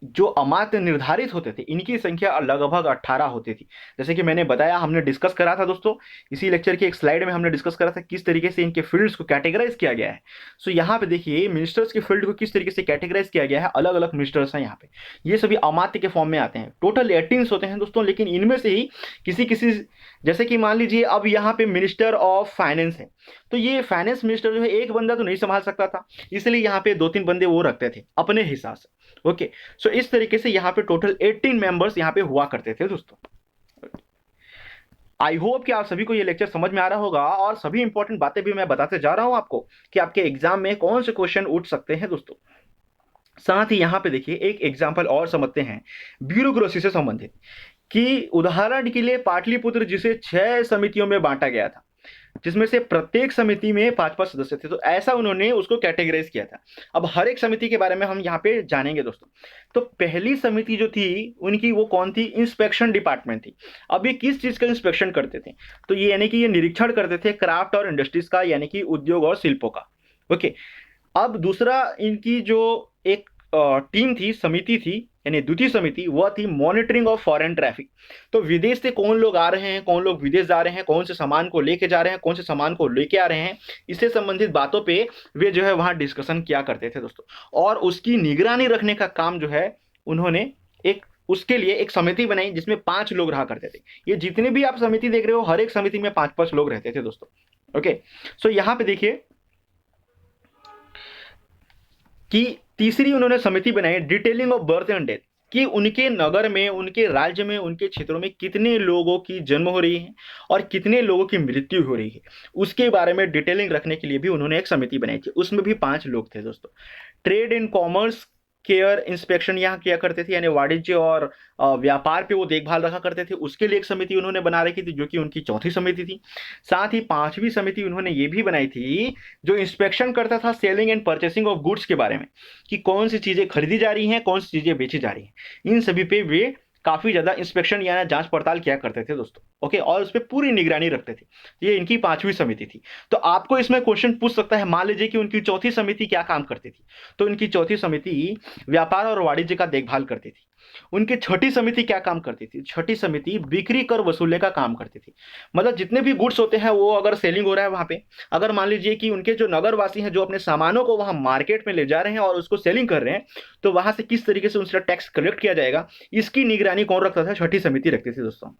जो अमात्य निर्धारित होते थे इनकी संख्या लगभग 18 होती थी। जैसे कि मैंने बताया, हमने डिस्कस करा था दोस्तों, इसी लेक्चर की एक स्लाइड में हमने डिस्कस करा था किस तरीके से इनके फील्ड्स को कैटेगराइज किया गया है। सो यहाँ पे देखिए, मिनिस्टर्स के फील्ड को किस तरीके से कैटेगराइज किया गया है। अलग अलग मिनिस्टर्स हैं यहाँ पे, ये सभी अमात्य के फॉर्म में आते हैं। टोटल 18 होते हैं दोस्तों, लेकिन इनमें से ही किसी किसी, जैसे कि मान लीजिए अब यहाँ पे मिनिस्टर ऑफ फाइनेंस है, तो ये फाइनेंस मिनिस्टर जो है एक बंदा तो नहीं संभाल सकता था, इसलिए यहाँ पे 2-3 बंदे वो रखते थे अपने हिसाब से। ओके, सो इस तरीके से यहाँ पे टोटल 18 मेंबर्स यहाँ पे हुआ करते थे दोस्तों। आई होप कि आप सभी को ये लेक्चर समझ में आ रहा होगा और सभी इंपॉर्टेंट बातें भी मैं बताते जा रहा हूं आपको कि आपके एग्जाम में कौन से क्वेश्चन उठ सकते हैं दोस्तों। साथ ही यहाँ पे देखिए एक एग्जाम्पल और समझते हैं ब्यूरोक्रेसी से संबंधित, कि उदाहरण के लिए पाटलिपुत्र जिसे 6 समितियों में बांटा गया था, जिसमें से प्रत्येक समिति में 5-5 सदस्य थे, तो ऐसा उन्होंने उसको कैटेगराइज किया था। अब हर एक समिति के बारे में हम यहाँ पे जानेंगे दोस्तों। तो पहली समिति जो थी उनकी वो कौन थी? इंस्पेक्शन डिपार्टमेंट थी। अब ये किस चीज का इंस्पेक्शन करते थे? तो ये यानी कि ये निरीक्षण करते थे क्राफ्ट और इंडस्ट्रीज का, यानी कि उद्योग और शिल्पों का। ओके, अब दूसरा इनकी जो एक टीम थी, समिति थी, यानी द्वितीय समिति, वह थी मॉनिटरिंग ऑफ फॉरेन ट्रैफिक। तो विदेश से कौन लोग आ रहे हैं, कौन लोग विदेश जा रहे हैं, कौन से सामान को लेके जा रहे हैं, कौन से सामान को लेके आ रहे हैं, इससे संबंधित बातों पे वे जो है वहां डिस्कशन किया करते थे दोस्तों। और उसकी निगरानी रखने का काम जो है उन्होंने एक उसके लिए एक समिति बनाई जिसमें 5 लोग रहा करते थे। ये जितने भी आप समिति देख रहे हो हर एक समिति में 5-5 लोग रहते थे दोस्तों। ओके, सो यहाँ पे देखिए कि तीसरी उन्होंने समिति बनाई detailing of birth and death, कि उनके नगर में, उनके राज्य में, उनके क्षेत्रों में कितने लोगों की जन्म हो रही है और कितने लोगों की मृत्यु हो रही है, उसके बारे में डिटेलिंग रखने के लिए भी उन्होंने एक समिति बनाई थी। उसमें भी 5 लोग थे दोस्तों। Trade and commerce care inspection यहाँ किया करते थे, यानी वाणिज्य और व्यापार पे वो देखभाल रखा करते थे, उसके लिए एक समिति उन्होंने बना रखी थी जो कि उनकी चौथी समिति थी। साथ ही 5वीं समिति उन्होंने ये भी बनाई थी जो इंस्पेक्शन करता था selling and purchasing of goods के बारे में, कि कौन सी चीजें खरीदी जा रही हैं, कौन सी चीजें बेची जा रही हैं। इन सभी पे वे काफी ज्यादा इंस्पेक्शन या जांच पड़ताल किया करते थे दोस्तों। ओके, और उस पर पूरी निगरानी रखते थे। ये इनकी 5वीं समिति थी। तो आपको इसमें क्वेश्चन पूछ सकता है, मान लीजिए कि उनकी चौथी समिति क्या काम करती थी, तो उनकी चौथी समिति व्यापार और वाणिज्य का देखभाल करती थी। उनकी छठी समिति क्या काम करती थी? छठी समिति बिक्री कर वसूलने का काम करती थी। मतलब जितने भी गुड्स होते हैं वो अगर सेलिंग हो रहा है वहां पे, अगर मान लीजिए कि उनके जो नगरवासी हैं जो अपने सामानों को वहां मार्केट में ले जा रहे हैं और उसको सेलिंग कर रहे हैं, तो वहां से किस तरीके से उनसे टैक्स कलेक्ट किया जाएगा, इसकी निगरानी कौन रखता था? छठी समिति रखती थी दोस्तों।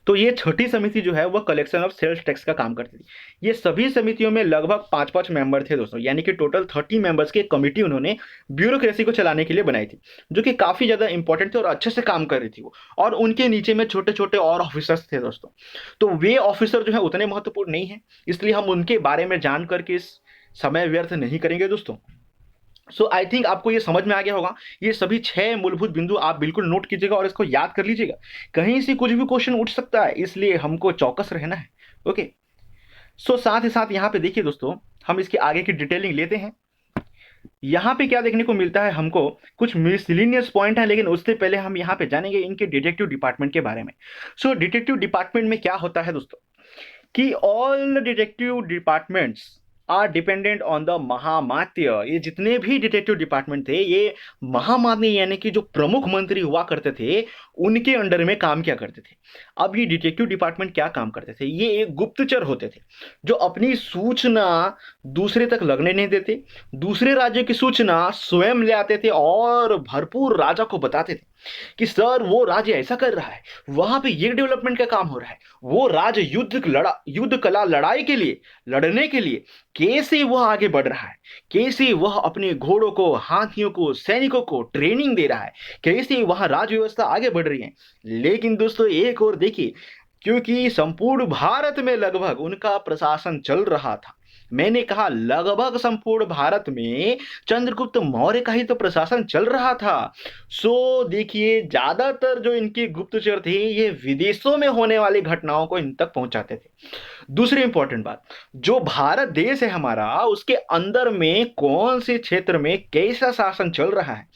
तो ये छठी समिति जो है वह कलेक्शन ऑफ सेल्स टैक्स का काम करती थी। ये सभी समितियों में लगभग 5-5 मेंबर थे दोस्तों, यानी कि टोटल 30 मेंबर्स की एक कमिटी उन्होंने ब्यूरोक्रेसी को चलाने के लिए बनाई थी, जो कि काफी ज्यादा इंपॉर्टेंट थे और अच्छे से काम कर रही थी वो। और उनके नीचे में छोटे छोटे और ऑफिसर्स थे दोस्तों। तो वे ऑफिसर जो है उतने महत्वपूर्ण नहीं है, इसलिए हम उनके बारे में जान करके इस समय व्यर्थ नहीं करेंगे दोस्तों। सो आई थिंक आपको ये समझ में आ गया होगा। ये सभी 6 मूलभूत बिंदु आप बिल्कुल नोट कीजिएगा और इसको याद कर लीजिएगा। कहीं से कुछ भी क्वेश्चन उठ सकता है, इसलिए हमको चौकस रहना है। ओके, सो साथ ही साथ यहाँ पे देखिए दोस्तों, हम इसके आगे की डिटेलिंग लेते हैं। यहाँ पे क्या देखने को मिलता है हमको, कुछ मिसलिनियस पॉइंट है, लेकिन उससे पहले हम यहाँ पे जानेंगे इनके डिटेक्टिव डिपार्टमेंट के बारे में। सो डिटेक्टिव डिपार्टमेंट में क्या होता है दोस्तों, कि all detective departments are dependent on the mahamatya. ये जितने भी डिटेक्टिव डिपार्टमेंट थे ये महामान्य यानी कि जो प्रमुख मंत्री हुआ करते थे उनके अंडर में काम किया करते थे। अब ये डिटेक्टिव डिपार्टमेंट क्या काम करते थे? ये एक गुप्तचर होते थे जो अपनी सूचना दूसरे तक लगने नहीं देते, दूसरे राज्य की सूचना स्वयं ले आते थे और भरपूर राजा को बताते थे कि सर वो राज्य ऐसा कर रहा है, वहां पे ये डेवलपमेंट का काम हो रहा है, वो राज्य युद्ध कला लड़ाई के लिए, लड़ने के लिए कैसे वह आगे बढ़ रहा है, कैसे वह अपने घोड़ों को, हाथियों को, सैनिकों को ट्रेनिंग दे रहा है, कैसे वहां राज व्यवस्था आगे बढ़ रही है। लेकिन दोस्तों एक और देखिए, क्योंकि संपूर्ण भारत में लगभग उनका प्रशासन चल रहा था, मैंने कहा लगभग संपूर्ण भारत में चंद्रगुप्त मौर्य का ही तो प्रशासन चल रहा था। सो देखिए ज्यादातर जो इनके गुप्तचर थे ये विदेशों में होने वाली घटनाओं को इन तक पहुंचाते थे। दूसरी इंपॉर्टेंट बात, जो भारत देश है हमारा, उसके अंदर में कौन से क्षेत्र में कैसा शासन चल रहा है,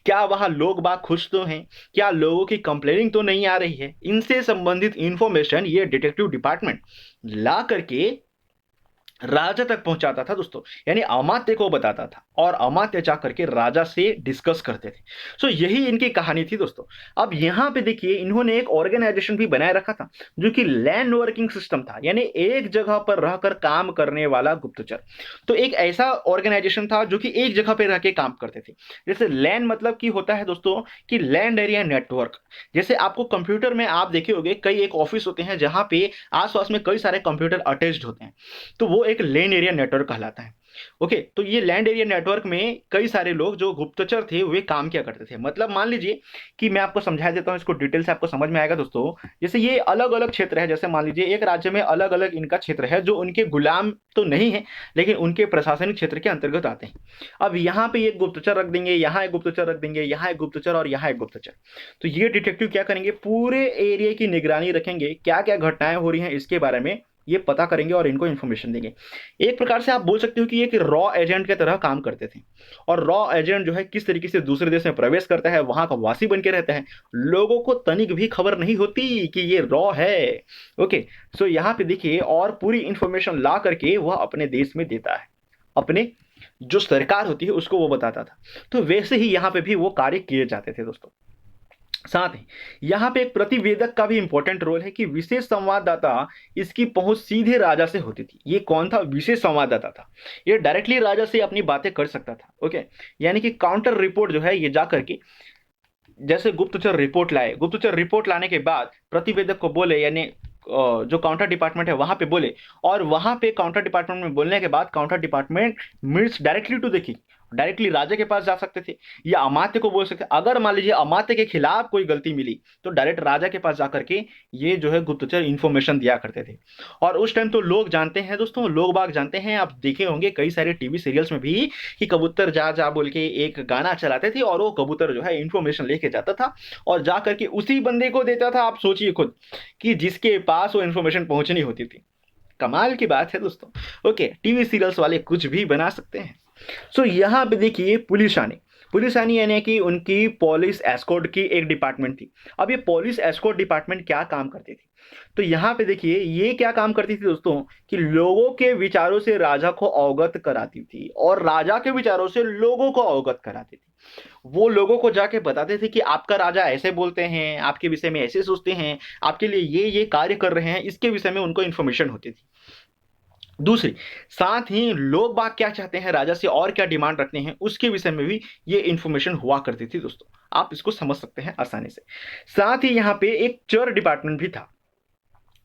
क्या वहां लोग बाग खुश तो हैं, क्या लोगों की कंप्लेनिंग तो नहीं आ रही है, इनसे संबंधित इंफॉर्मेशन ये डिटेक्टिव डिपार्टमेंट ला करके राजा तक पहुंचाता था दोस्तों, यानी अमात्य को बताता था और अमात्य जा करके राजा से डिस्कस करते थे। सो यही इनकी कहानी थी दोस्तों। अब यहां पे देखिए इन्होंने एक ऑर्गेनाइजेशन भी बनाए रखा था जो कि लैंड वर्किंग सिस्टम था, यानी एक जगह पर रहकर काम करने वाला गुप्तचर। तो एक ऐसा ऑर्गेनाइजेशन था जो कि एक जगह पर रह के काम करते थे। जैसे लैंड मतलब की होता है दोस्तों कि लैंड एरिया नेटवर्क। जैसे आपको कंप्यूटर में आप देखे होंगे कई एक ऑफिस होते हैं जहां पे आसपास में कई सारे कंप्यूटर अटैच्ड होते हैं, तो वो एक लैन एरिया नेटवर्क कहलाता है। ओके, तो ये लैंड एरिया नेटवर्क में कई सारे लोग जो गुप्तचर थे वे काम किया करते थे। मतलब मान लीजिए कि मैं आपको समझा देता हूँ, इसको डिटेल से आपको समझ में आएगा दोस्तों। जैसे ये अलग अलग क्षेत्र है, जैसे मान लीजिए एक राज्य में अलग अलग इनका क्षेत्र है जो उनके गुलाम तो नहीं है लेकिन उनके प्रशासनिक क्षेत्र के अंतर्गत आते हैं। अब यहाँ पे एक गुप्तचर रख देंगे, यहाँ एक गुप्तचर रख देंगे, यहाँ एक गुप्तचर और यहाँ एक गुप्तचर। तो ये डिटेक्टिव क्या करेंगे, पूरे एरिया की निगरानी रखेंगे, क्या क्या घटनाएं हो रही हैं इसके बारे में ये पता करेंगे और इनको इन्फॉर्मेशन देंगे। एक प्रकार से आप बोल सकते हो कि एक रॉ एजेंट की तरह काम करते थे। और रॉ एजेंट जो है किस तरीके से दूसरे देश में प्रवेश करता है, वहां का वासी बन के रहता है, लोगों को तनिक भी खबर नहीं होती कि ये रॉ है। ओके, सो यहाँ पे देखिए, और पूरी इंफॉर्मेशन ला करके वह अपने देश में देता है, अपने जो सरकार होती है उसको वो बताता था। तो वैसे ही यहाँ पे भी वो कार्य किए जाते थे दोस्तों। साथ ही यहाँ पे एक प्रतिवेदक का भी इंपॉर्टेंट रोल है कि विशेष संवाददाता, इसकी पहुंच सीधे राजा से होती थी। ये कौन था, विशेष संवाददाता था। ये डायरेक्टली राजा से अपनी बातें कर सकता था। ओके, यानी कि काउंटर रिपोर्ट जो है ये जा करके, जैसे गुप्तचर रिपोर्ट लाए, गुप्तचर रिपोर्ट लाने के बाद प्रतिवेदक को बोले, यानी जो काउंटर डिपार्टमेंट है वहां पे बोले, और वहां पे काउंटर डिपार्टमेंट में बोलने के बाद counter department means directly to the king, directly राजा के पास जा सकते थे या अमात्य को बोल सकते। अगर मान लीजिए अमात्य के खिलाफ कोई गलती मिली तो डायरेक्ट राजा के पास जाकर के ये जो है गुप्तचर इंफॉर्मेशन दिया करते थे। और उस टाइम तो लोग जानते हैं दोस्तों, लोग बाग जानते हैं, आप देखे होंगे कई सारे टीवी सीरियल्स में भी कि कबूतर जा जा बोल के एक गाना चलाते थे और वो कबूतर जो है इंफॉर्मेशन लेके जाता था और जा करके उसी बंदे को देता था। आप सोचिए खुद कि जिसके पास वो इंफॉर्मेशन पहुंचनी होती थी। कमाल की बात है दोस्तों। ओके, टीवी सीरियल्स वाले कुछ भी बना सकते हैं। सो यहाँ पे देखिए पुलिस आनी, पुलिस आनी यानी कि उनकी पुलिस एस्कॉर्ट की एक डिपार्टमेंट थी। अब ये पुलिस एस्कॉर्ट डिपार्टमेंट क्या काम करती थी, तो यहाँ पे देखिए ये क्या काम करती थी दोस्तों, कि लोगों के विचारों से राजा को अवगत कराती थी और राजा के विचारों से लोगों को अवगत कराती थी। वो लोगों को जाके बताते थे कि आपका राजा ऐसे बोलते हैं, आपके विषय में ऐसे सोचते हैं, आपके लिए ये कार्य कर रहे हैं, इसके विषय में उनको इन्फॉर्मेशन होती थी। दूसरी, साथ ही लोग बाग क्या चाहते हैं राजा से और क्या डिमांड रखते हैं उसके विषय में भी ये इंफॉर्मेशन हुआ करती थी दोस्तों। आप इसको समझ सकते हैं आसानी से। साथ ही यहाँ पे एक चर डिपार्टमेंट भी था,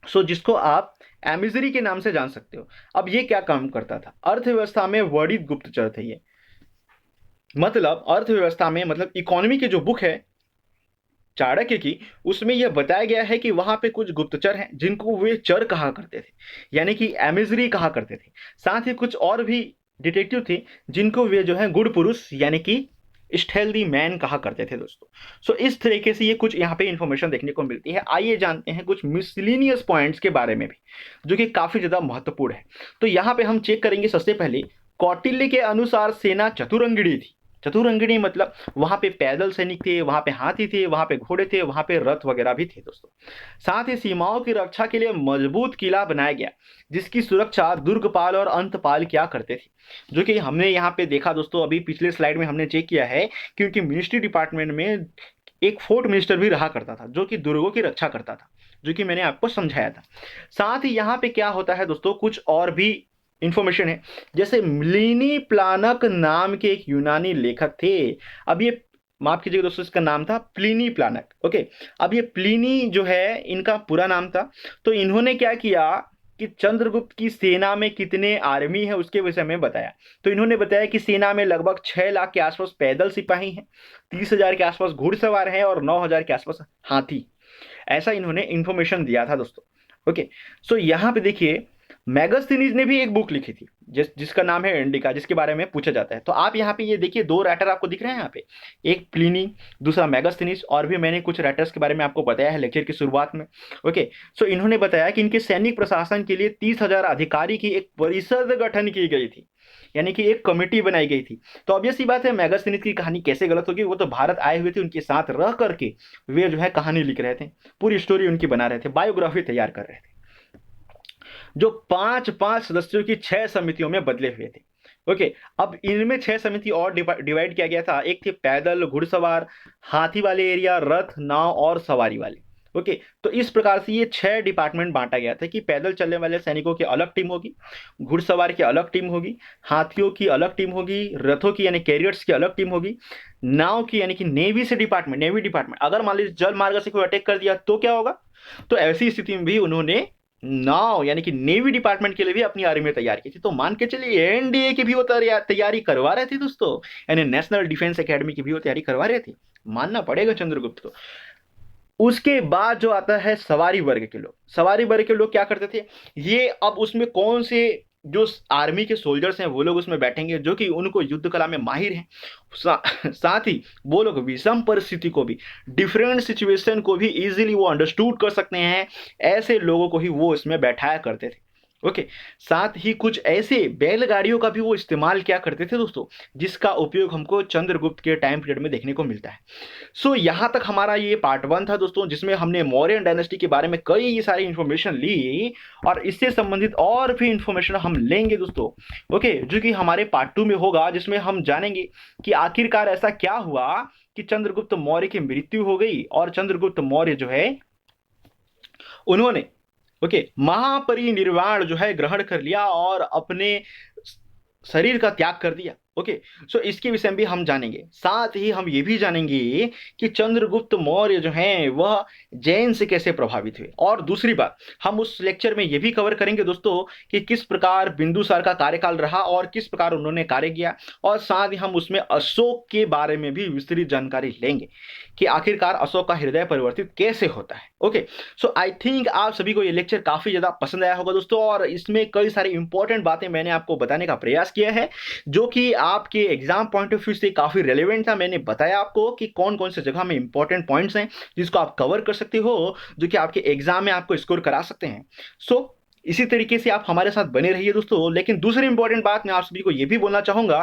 जिसको आप एमिजरी के नाम से जान सकते हो। अब ये क्या काम करता था, अर्थव्यवस्था में वर्णित गुप्तचर थे ये। मतलब अर्थव्यवस्था में, मतलब इकोनॉमी की जो बुक है चाणक्य की, उसमें यह बताया गया है कि वहां पे कुछ गुप्तचर हैं जिनको वे चर कहा करते थे, यानी कि एमिजरी कहा करते थे। साथ ही कुछ और भी डिटेक्टिव थे जिनको वे जो है गुड़ पुरुष यानी कि स्टेल्दी मैन कहा करते थे दोस्तों। इस तरीके से ये कुछ यहाँ पे इंफॉर्मेशन देखने को मिलती है। आइए जानते हैं कुछ मिसलिनियस पॉइंट्स के बारे में भी जो कि काफी ज्यादा महत्वपूर्ण है। तो यहाँ पे हम चेक करेंगे सबसे पहले, कौटिल्य के अनुसार सेना चतुरंगिणी थी। चतुरंगिणी मतलब वहां पे पैदल सैनिक थे, वहां पे हाथी थे, वहां पे घोड़े थे, वहां पे रथ वगैरह भी थे दोस्तों। साथ ही सीमाओं की रक्षा के लिए मजबूत किला बनाया गया जिसकी सुरक्षा दुर्गपाल और अंतपाल क्या करते थे, जो कि हमने यहाँ पे देखा दोस्तों। अभी पिछले स्लाइड में हमने चेक किया है क्योंकि मिनिस्ट्री डिपार्टमेंट में एक फोर्ट मिनिस्टर भी रहा करता था जो कि दुर्गों की रक्षा करता था, जो कि मैंने आपको समझाया था। साथ ही यहाँ पे क्या होता है दोस्तों, कुछ और भी इंफॉर्मेशन है। जैसे प्लिनी प्लानक नाम के एक यूनानी लेखक थे। अब ये माफ कीजिएगा दोस्तों, इसका नाम था प्लिनी प्लानक। ओके, अब ये प्लिनी जो है इनका पूरा नाम था। तो इन्होंने क्या किया कि चंद्रगुप्त की सेना में कितने आर्मी है उसके विषय में बताया। तो इन्होंने बताया कि सेना में लगभग 6 लाख के आसपास पैदल सिपाही हैं, 30,000 के आसपास घुड़सवार हैं और 9,000 के आसपास हाथी। ऐसा इन्होंने इंफॉर्मेशन दिया था दोस्तों। ओके, यहाँ पे देखिए मैगस्थनीज ने भी एक बुक लिखी थी जिसका नाम है इंडिका, जिसके बारे में पूछा जाता है। तो आप यहाँ पे ये देखिए, 2 राइटर आपको दिख रहे हैं यहाँ पे, एक प्लिनी, दूसरा मैगस्थनीज। और भी मैंने कुछ राइटर्स के बारे में आपको बताया है लेक्चर की शुरुआत में। ओके, इन्होंने बताया कि इनके सैनिक प्रशासन के लिए 30,000 अधिकारी की एक परिषद गठन की गई थी, यानी कि एक कमेटी बनाई गई थी। तो ऑब्वियस सी बात है मैगस्थनीज की कहानी कैसे गलत होगी, वो तो भारत आए हुए थे, उनके साथ रह करके वे जो है कहानी लिख रहे थे, पूरी स्टोरी उनकी बना रहे थे, बायोग्राफी तैयार कर रहे थे, जो 5-5 सदस्यों की 6 समितियों में बदले हुए थे। ओके, अब इनमें 6 समिति और डिवाइड किया गया था। एक थे पैदल, घुड़सवार, हाथी वाले एरिया, रथ, नाव और सवारी वाले। ओके, तो इस प्रकार से ये 6 डिपार्टमेंट बांटा गया था कि पैदल चलने वाले सैनिकों की अलग टीम होगी, घुड़सवार की अलग टीम होगी, हाथियों की अलग टीम होगी, रथों की यानी कैरियर्स की अलग टीम होगी, नाव की यानी कि नेवी डिपार्टमेंट। अगर मान लीजिए जल मार्ग से कोई अटैक कर दिया तो क्या होगा, तो ऐसी स्थिति में भी उन्होंने नाउ यानी कि नेवी डिपार्टमेंट के लिए भी अपनी आर्मी में तैयार की थी। तो मान के चलिए एनडीए की भी वो तैयारी करवा रहे थे दोस्तों, यानी नेशनल डिफेंस एकेडमी की भी वो तैयारी करवा रहे थे। मानना पड़ेगा चंद्रगुप्त को। उसके बाद जो आता है सवारी वर्ग के लोग। सवारी वर्ग के लोग क्या करते थे, ये अब उसमें कौन से जो आर्मी के सोल्जर्स हैं वो लोग उसमें बैठेंगे जो कि उनको युद्ध कला में माहिर हैं। साथ ही वो लोग विषम परिस्थिति को भी, डिफरेंट सिचुएशन को भी इजीली वो अंडरस्टूड कर सकते हैं, ऐसे लोगों को ही वो इसमें बैठाया करते थे। ओके। साथ ही कुछ ऐसे बैलगाड़ियों का भी वो इस्तेमाल क्या करते थे दोस्तों, जिसका उपयोग हमको चंद्रगुप्त के टाइम पीरियड में देखने को मिलता है। सो यहाँ तक हमारा ये पार्ट 1 था दोस्तों, जिसमें हमने मौर्यन डायनेस्टी के बारे में कई सारी इंफॉर्मेशन ली, और इससे संबंधित और भी इंफॉर्मेशन हम लेंगे दोस्तों। ओके, जो कि हमारे पार्ट 2 में होगा, जिसमें हम जानेंगे कि आखिरकार ऐसा क्या हुआ कि चंद्रगुप्त मौर्य की मृत्यु हो गई और चंद्रगुप्त मौर्य जो है उन्होंने महापरिनिर्वाण जो है ग्रहण कर लिया और अपने शरीर का त्याग कर दिया। ओके। सो इसके विषय में भी हम जानेंगे। साथ ही हम ये भी जानेंगे कि चंद्रगुप्त मौर्य जो हैं वह जैन से कैसे प्रभावित हुए। और दूसरी बात, हम उस लेक्चर में ये भी कवर करेंगे दोस्तों कि किस प्रकार बिंदुसार का कार्यकाल रहा और किस प्रकार उन्होंने कार्य किया, और साथ ही हम उसमें अशोक के बारे में भी विस्तृत जानकारी लेंगे कि आखिरकार अशोक का हृदय परिवर्तित कैसे होता है। ओके। सो आई थिंक आप सभी को ये लेक्चर काफी ज्यादा पसंद आया होगा दोस्तों, और इसमें कई सारी इंपॉर्टेंट बातें मैंने आपको बताने का प्रयास किया है जो कि आपके एग्जाम पॉइंट ऑफ व्यू से काफी रेलेवेंट था। मैंने बताया आपको कि कौन कौन से जगह में इंपॉर्टेंट पॉइंट्स हैं जिसको आप कवर कर सकते हो, जो कि आपके एग्जाम में आपको स्कोर करा सकते हैं। सो इसी तरीके से आप हमारे साथ बने रहिए दोस्तों। लेकिन दूसरी इंपॉर्टेंट बात मैं आप सभी को यह भी बोलना चाहूंगा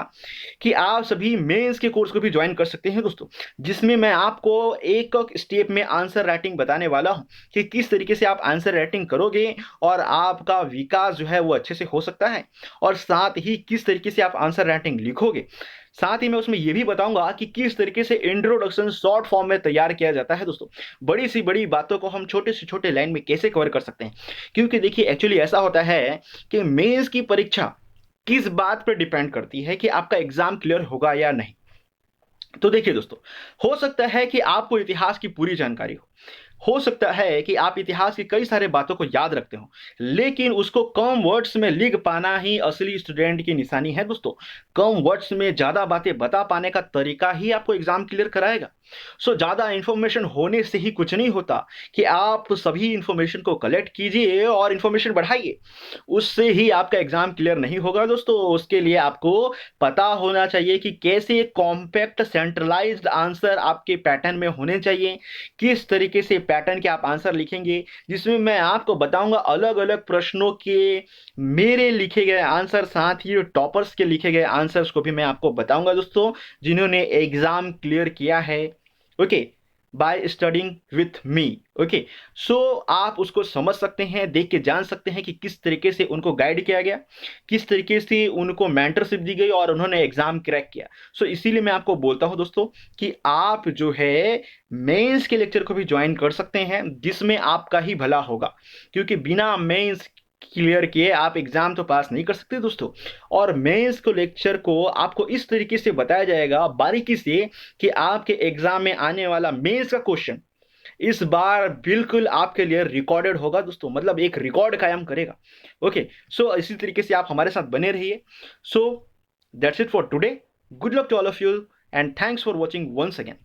कि आप सभी मेंस के कोर्स को भी ज्वाइन कर सकते हैं दोस्तों, जिसमें मैं आपको एक स्टेप में आंसर राइटिंग बताने वाला हूं कि किस तरीके से आप आंसर राइटिंग करोगे और आपका विकास जो है वो अच्छे से हो सकता है, और साथ ही किस तरीके से आप आंसर राइटिंग लिखोगे। साथ ही मैं उसमें यह भी बताऊंगा कि किस तरीके से इंट्रोडक्शन शॉर्ट फॉर्म में तैयार किया जाता है दोस्तों। बड़ी सी बड़ी बातों को हम छोटे से छोटे लाइन में कैसे कवर कर सकते हैं, क्योंकि देखिए एक्चुअली ऐसा होता है कि मेंस की परीक्षा किस बात पर डिपेंड करती है कि आपका एग्जाम क्लियर होगा या नहीं। तो देखिए दोस्तों, हो सकता है कि आपको इतिहास की पूरी जानकारी हो सकता है कि आप इतिहास की कई सारे बातों को याद रखते हो, लेकिन उसको कम वर्ड्स में लिख पाना ही असली स्टूडेंट की निशानी है दोस्तों। कम वर्ड्स में ज्यादा बातें बता पाने का तरीका ही आपको एग्जाम क्लियर कराएगा। सो ज्यादा इंफॉर्मेशन होने से ही कुछ नहीं होता कि आप सभी इंफॉर्मेशन को कलेक्ट कीजिए और इंफॉर्मेशन बढ़ाइए, उससे ही आपका एग्जाम क्लियर नहीं होगा दोस्तों। उसके लिए आपको पता होना चाहिए कि कैसे कॉम्पैक्ट सेंट्रलाइज्ड आंसर आपके पैटर्न में होने चाहिए, किस तरीके से पैटर्न के आप आंसर लिखेंगे, जिसमें मैं आपको बताऊंगा अलग अलग प्रश्नों के मेरे लिखे गए आंसर, साथ ही टॉपर्स के लिखे गए आंसर्स को भी मैं आपको बताऊंगा दोस्तों, जिन्होंने एग्जाम क्लियर किया है। Okay, by studying with me. Okay. So आप उसको समझ सकते हैं, देख के जान सकते हैं कि किस तरीके से उनको गाइड किया गया, किस तरीके से उनको मेंटरशिप दी गई और उन्होंने एग्जाम क्रैक किया। सो इसीलिए मैं आपको बोलता हूं दोस्तों कि आप जो है मेंस के लेक्चर को भी ज्वाइन कर सकते हैं, जिसमें आपका ही भला होगा, क्योंकि बिना मेंस क्लियर किए आप एग्जाम तो पास नहीं कर सकते दोस्तों। और मेंस को लेक्चर को आपको इस तरीके से बताया जाएगा बारीकी से कि आपके एग्जाम में आने वाला मेंस का क्वेश्चन इस बार बिल्कुल आपके लिए रिकॉर्डेड होगा दोस्तों, मतलब एक रिकॉर्ड कायम करेगा। ओके। सो इसी तरीके से आप हमारे साथ बने रहिए। So that's it for today. Good luck to all of you and thanks for watching once again.